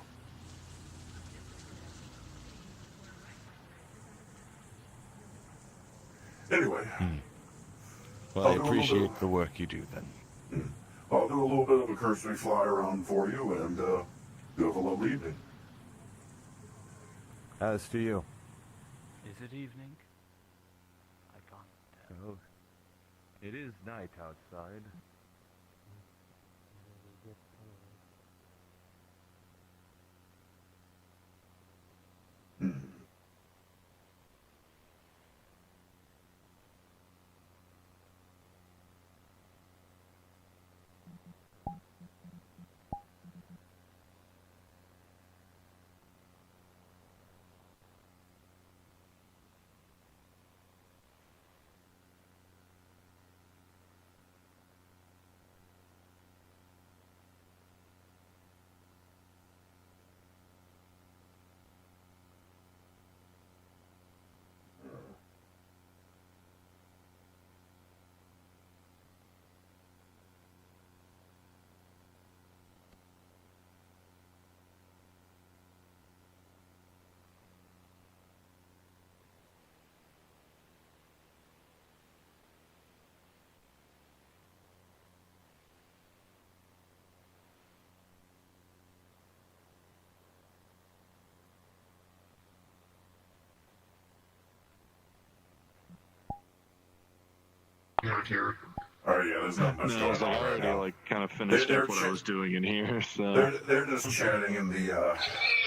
Anyway. Well, I I'll do a little appreciate bit- the work you do then. I'll do a little bit of a cursory fly around for you, and you have a lovely evening. As to you. Is it evening? I can't. Oh, it is night outside. out here. Oh yeah, there's not much No, going so I on right already now. like kind of finished They're up what I was doing in here. So They're just chatting in the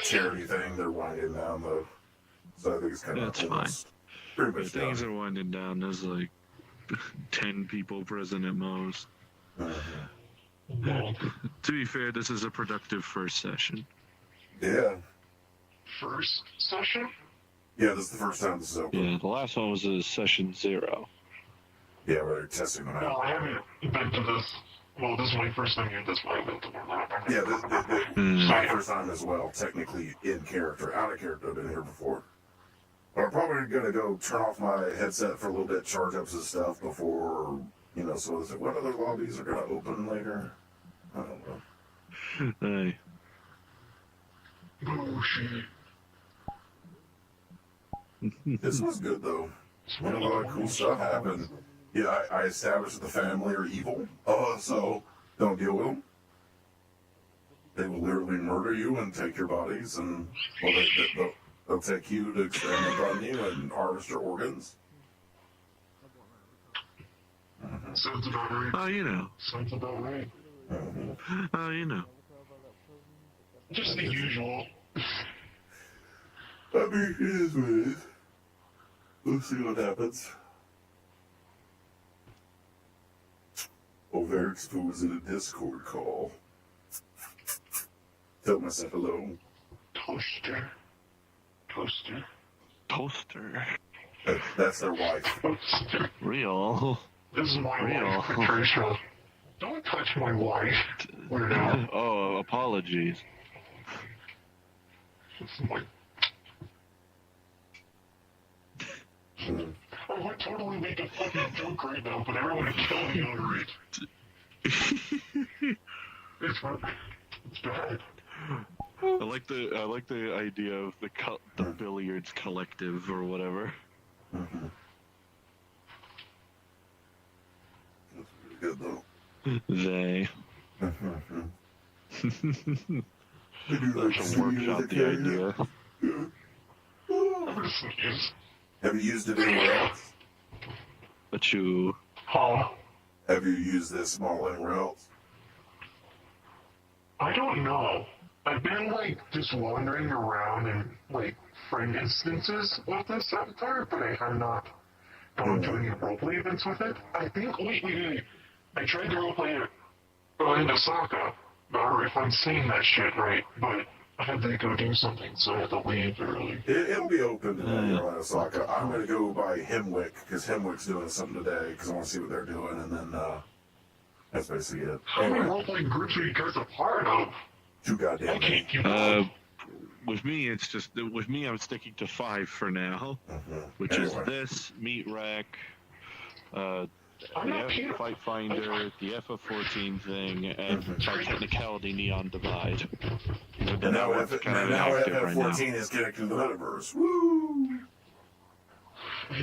charity thing. They're winding down the. So I think it's kind of that's fine. almost pretty The much things done. are winding down. There's like 10 people present at most. To be fair, this is a productive first session. Yeah. First session? Yeah, this is the first time this is open. Yeah, the last one was a session 0. Yeah, we're testing them No, out. I haven't been to this. Well, this is my first time here. That's why I went to one. Yeah, this is my first time as well. Technically in character, out of character. I've been here before. But I'm probably gonna go turn off my headset for a little bit, charge up some stuff before, so is it what other lobbies are gonna open later? I don't know. Hey. Oh, shit. This was good though. A lot of cool stuff happened. Yeah, I established that the family are evil. So don't deal with them. They will literally murder you and take your bodies, and they'll take you to experiment on you and harvest your organs. Sounds about right. Oh, you know. Sounds about right. Oh, you know. Just the usual. I mean, it is what it is. We'll see what happens. Oh, Eric's food was in a Discord call. Tell myself hello. Toaster. Toaster. Toaster. That's their wife. Toaster. Real. This is my Real. wife, Patricia. Don't touch my wife. Weirdo. Oh, apologies. This is my... I would totally make a fucking joke right now, but everyone would kill me over it. It's bad. I like the idea of the billiards collective or whatever. That's pretty good though. They. They do like Should workshop the idea. Have you used it anywhere else? But you. Huh? Have you used this model anywhere else? I don't know. I've been, just wandering around in, friend instances of this avatar, but I have not gone to any roleplay events with it. I think, wait. I tried to roleplay it in Osaka. I don't know if I'm saying that shit right, but I had to go do something, so I had to leave early. It'll be open in Osaka. I'm going to go by Hemwick, because Hemwick's doing something today, because I want to see what they're doing, and then, that's basically it. How many roleplay groups are you guys a part of? Too goddamn many. With me, it's just with me. I'm sticking to 5 for now, which is this Meat Rack, the Fight Finder, the FF14 thing, and by technicality Neon Divide. And now FF14 is connected to the metaverse. Woo! I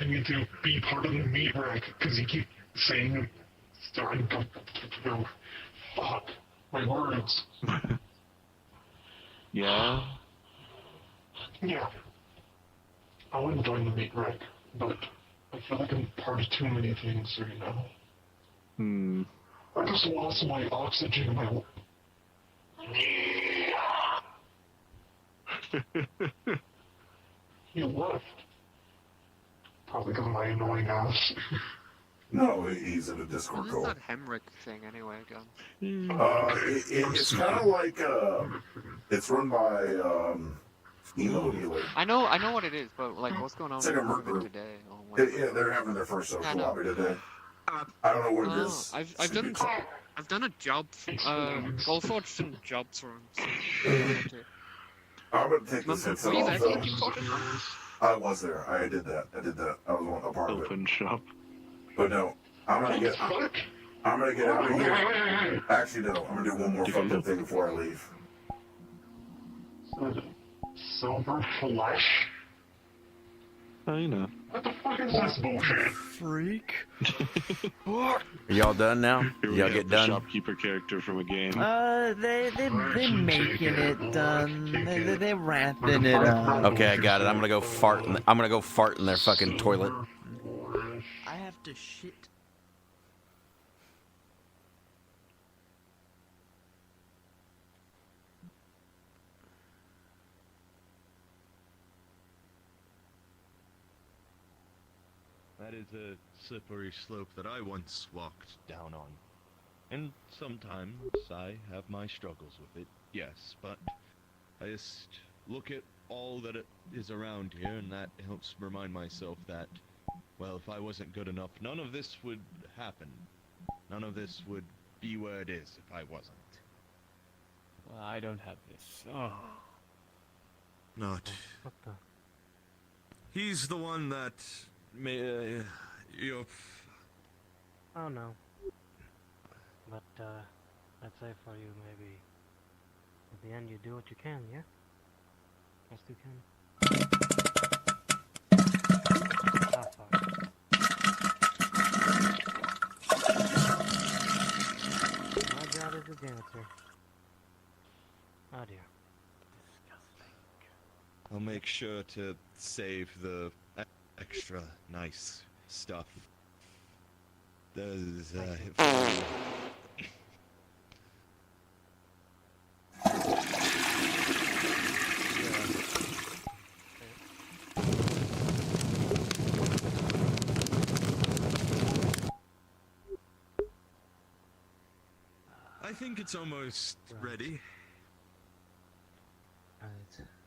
need to be part of the meat rack, because you keep saying, fuck, my words. Yeah? Yeah. I wouldn't join the meat rack, but I feel like I'm part of too many things right now. I just lost my oxygen in my... You left. Probably because of my annoying ass. No, he's in a Discord call. What is that Hemrick thing anyway, again? It's kind of like, it's run by, Emo Healer. I know what it is, but what's going on It's like a murder group. today? Yeah, they're having their first social lobby today. I don't know what it is. I've done a job, Goldforge some jobs for him. I'm gonna take this headset off though. though. I was there. I did that. I was a part of it. Open shop. But no, I'm gonna get out of here. Actually, no. I'm gonna do one more fucked up thing before I leave. Silver flesh? Oh, you know. What the fuck is this bullshit? Freak. Are y'all done now? Y'all get done? Shopkeeper character from a game. They're making it done. They're wrapping it up. Okay, I got it. I'm gonna go fart. I'm gonna go fart in their fucking toilet. the shit? That is a slippery slope that I once walked down on. And sometimes I have my struggles with it, yes, but I just look at all that it is around here, and that helps remind myself that, well, if I wasn't good enough, none of this would happen. None of this would be where it is if I wasn't. Well, I don't have this. Oh. Not. What the? He's the one that may, you're... Oh no. But, I'd say for you, maybe, at the end you do what you can, yeah? Best you can. Ah, fuck. My job is a janitor. Oh dear. I'll make sure to save the extra nice stuff. There's, I think it's almost ready. Right.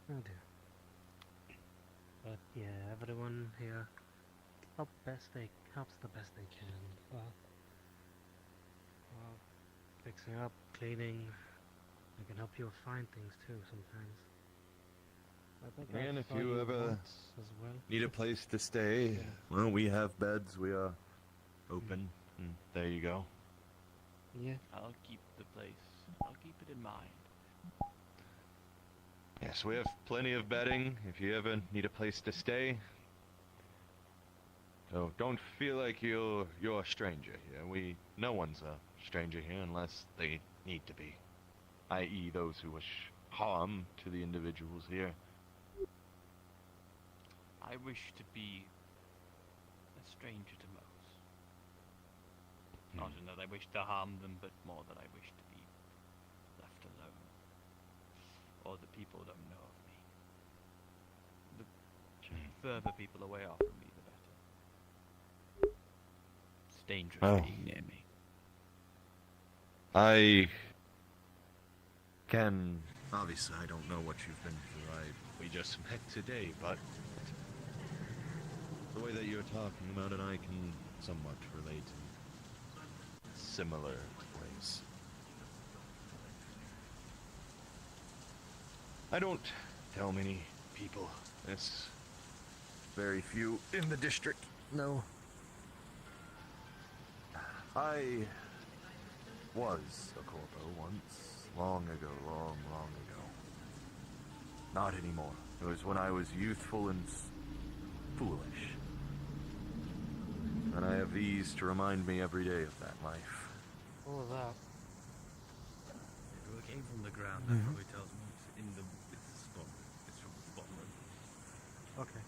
Oh dear. But yeah, everyone here helps the best they can. Well, fixing up, cleaning. I can help you find things too sometimes. I think And I if saw you ever once as well. need a place to stay, well, we have beds. We are open. And there you go. Yeah. I'll keep the place. I'll keep it in mind. Yes, we have plenty of bedding if you ever need a place to stay. So don't feel like you're a stranger here. No one's a stranger here unless they need to be, i.e. those who wish harm to the individuals here. I wish to be a stranger to most. Not in that I wish to harm them, but more that I wish to be left alone. Or the people don't know of me. The further people away are from me, the better. It's dangerous being near me. I can... Obviously, I don't know what you've been through. We just met today, but... the way that you're talking about it, I can somewhat relate in similar ways. I don't tell many people. It's very few in the district. No. I was a corpo once, long ago. Not anymore. It was when I was youthful and foolish. And I have these to remind me every day of that life. What was that? It came from the ground. That probably tells me it's in the. It's from the bottom room. Okay.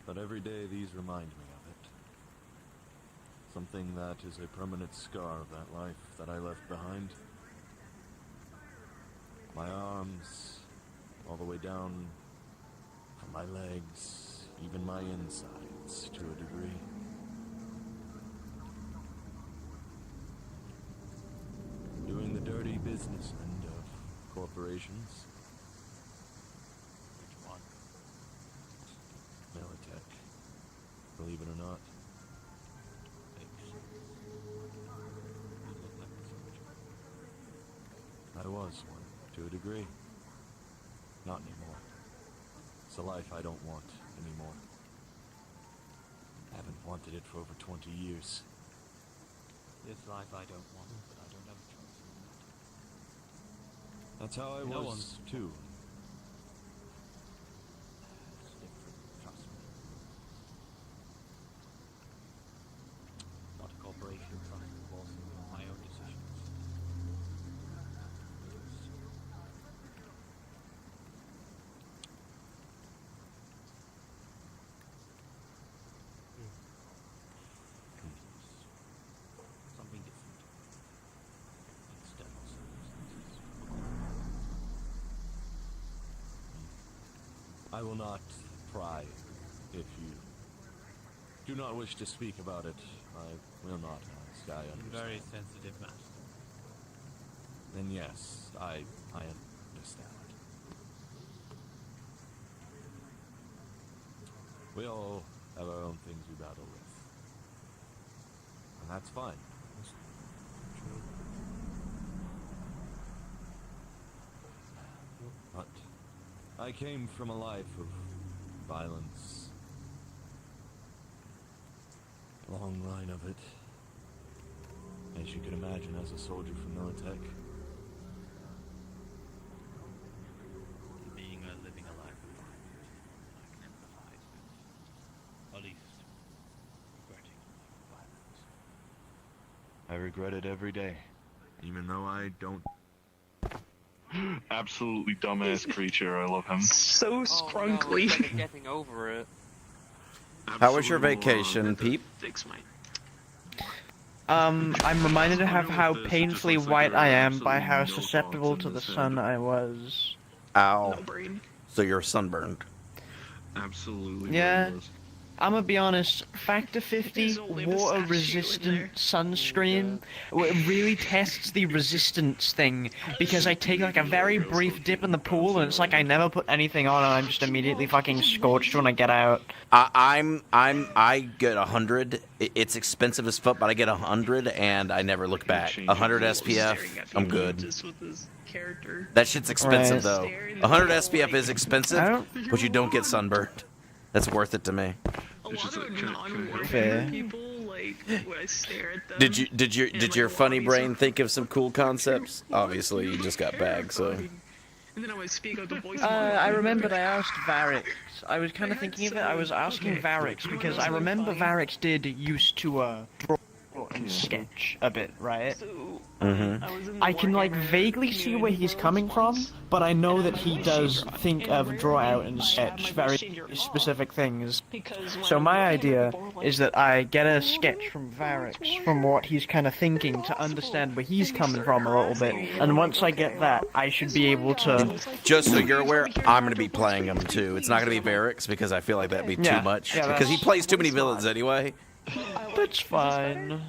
But every day these remind me of it. Something that is a permanent scar of that life that I left behind. My arms, all the way down from my legs, even my insides to a degree. Doing the dirty business end of corporations. Which one? Militech. Believe it or not. I was one, to a degree. Not anymore. It's a life I don't want anymore. Haven't wanted it for over 20 years. This life I don't want, but I don't have a choice. That's how I No was, one's too. It's different, trust me. Not a corporation trying to force me on my own decisions. I will not pry. If you do not wish to speak about it, I will not ask. I understand. Very sensitive matter. Then yes, I understand. We all have our own things we battle with. And that's fine. But I came from a life of violence. Long line of it. As you can imagine, as a soldier from Militech. Being a living a life of violence, I can empathize with, at least, regretting violence. I regret it every day, even though I don't. Absolutely dumbass creature. I love him. So scrunkly. Getting over it. How was your vacation, Peep? I'm reminded of how painfully white I am by how susceptible to the sun I was. Ow. So you're sunburned. Absolutely. Yeah. I'm gonna be honest, Factor 50 water-resistant sunscreen really tests the resistance thing, because I take like a very brief dip in the pool and it's like I never put anything on and I'm just immediately fucking scorched when I get out. I get 100. It's expensive as fuck, but I get 100 and I never look back. 100 SPF, I'm good. That shit's expensive though. 100 SPF is expensive, but you don't get sunburned. That's worth it to me. Fair. Did your funny brain think of some cool concepts? Obviously, you just got bagged, so. I remembered I asked Varix. I was kind of thinking of it. I was asking Varix because I remember Varix did used to draw and sketch a bit, right? I can like vaguely see where he's coming from, but I know that he does think of draw out and sketch very specific things. So my idea is that I get a sketch from Varix from what he's kind of thinking to understand where he's coming from a little bit, and once I get that, I should be able to. Just so you're aware, I'm going to be playing him too. It's not going to be Varix because I feel like that'd be too much. Because he plays too many villains anyway. That's fine.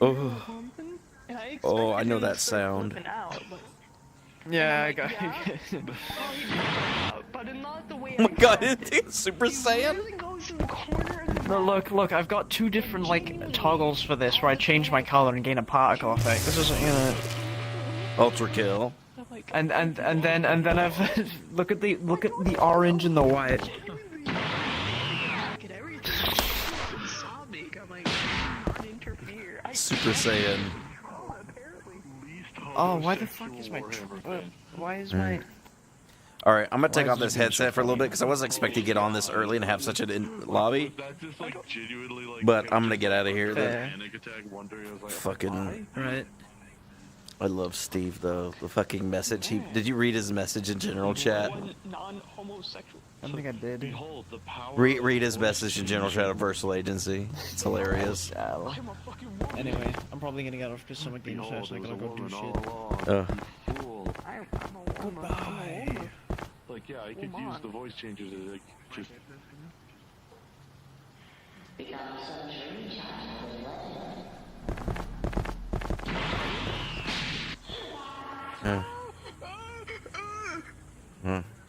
Oh, I know that sound. Yeah, I got it. Oh my god, it's Super Saiyan? No, look, I've got two different, like, toggles for this, where I change my color and gain a particle effect. This isn't gonna... Ultra kill. And then I've... look at the orange and the white. Super Saiyan. Oh, why the fuck is my... why is my... Alright, I'm gonna take off this headset for a little bit, because I wasn't expecting to get on this early and have such a lobby. But I'm gonna get out of here, then. Fucking... Right. I love Steve, though. The fucking message. Did you read his message in general chat? I don't think I did. Read his message in general chat of Versal Agency. It's hilarious. Anyway, I'm probably gonna get off to some games first, and I gotta go do shit. Goodbye. Like, yeah, I could use the voice changes to, like, just...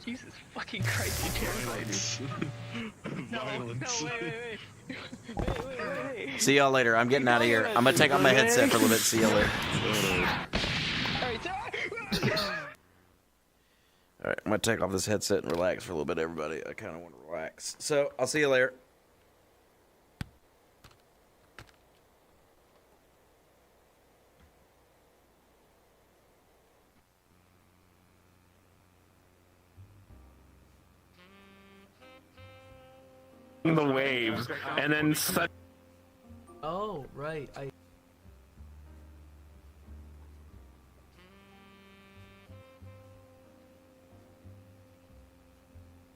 Jesus fucking Christ, you terrified me. Violence. Wait. See y'all later. I'm getting out of here. I'm gonna take off my headset for a little bit. See y'all later. Alright, I'm gonna take off this headset and relax for a little bit, everybody. I kind of want to relax. So, I'll see you later. The waves, and then Oh, right.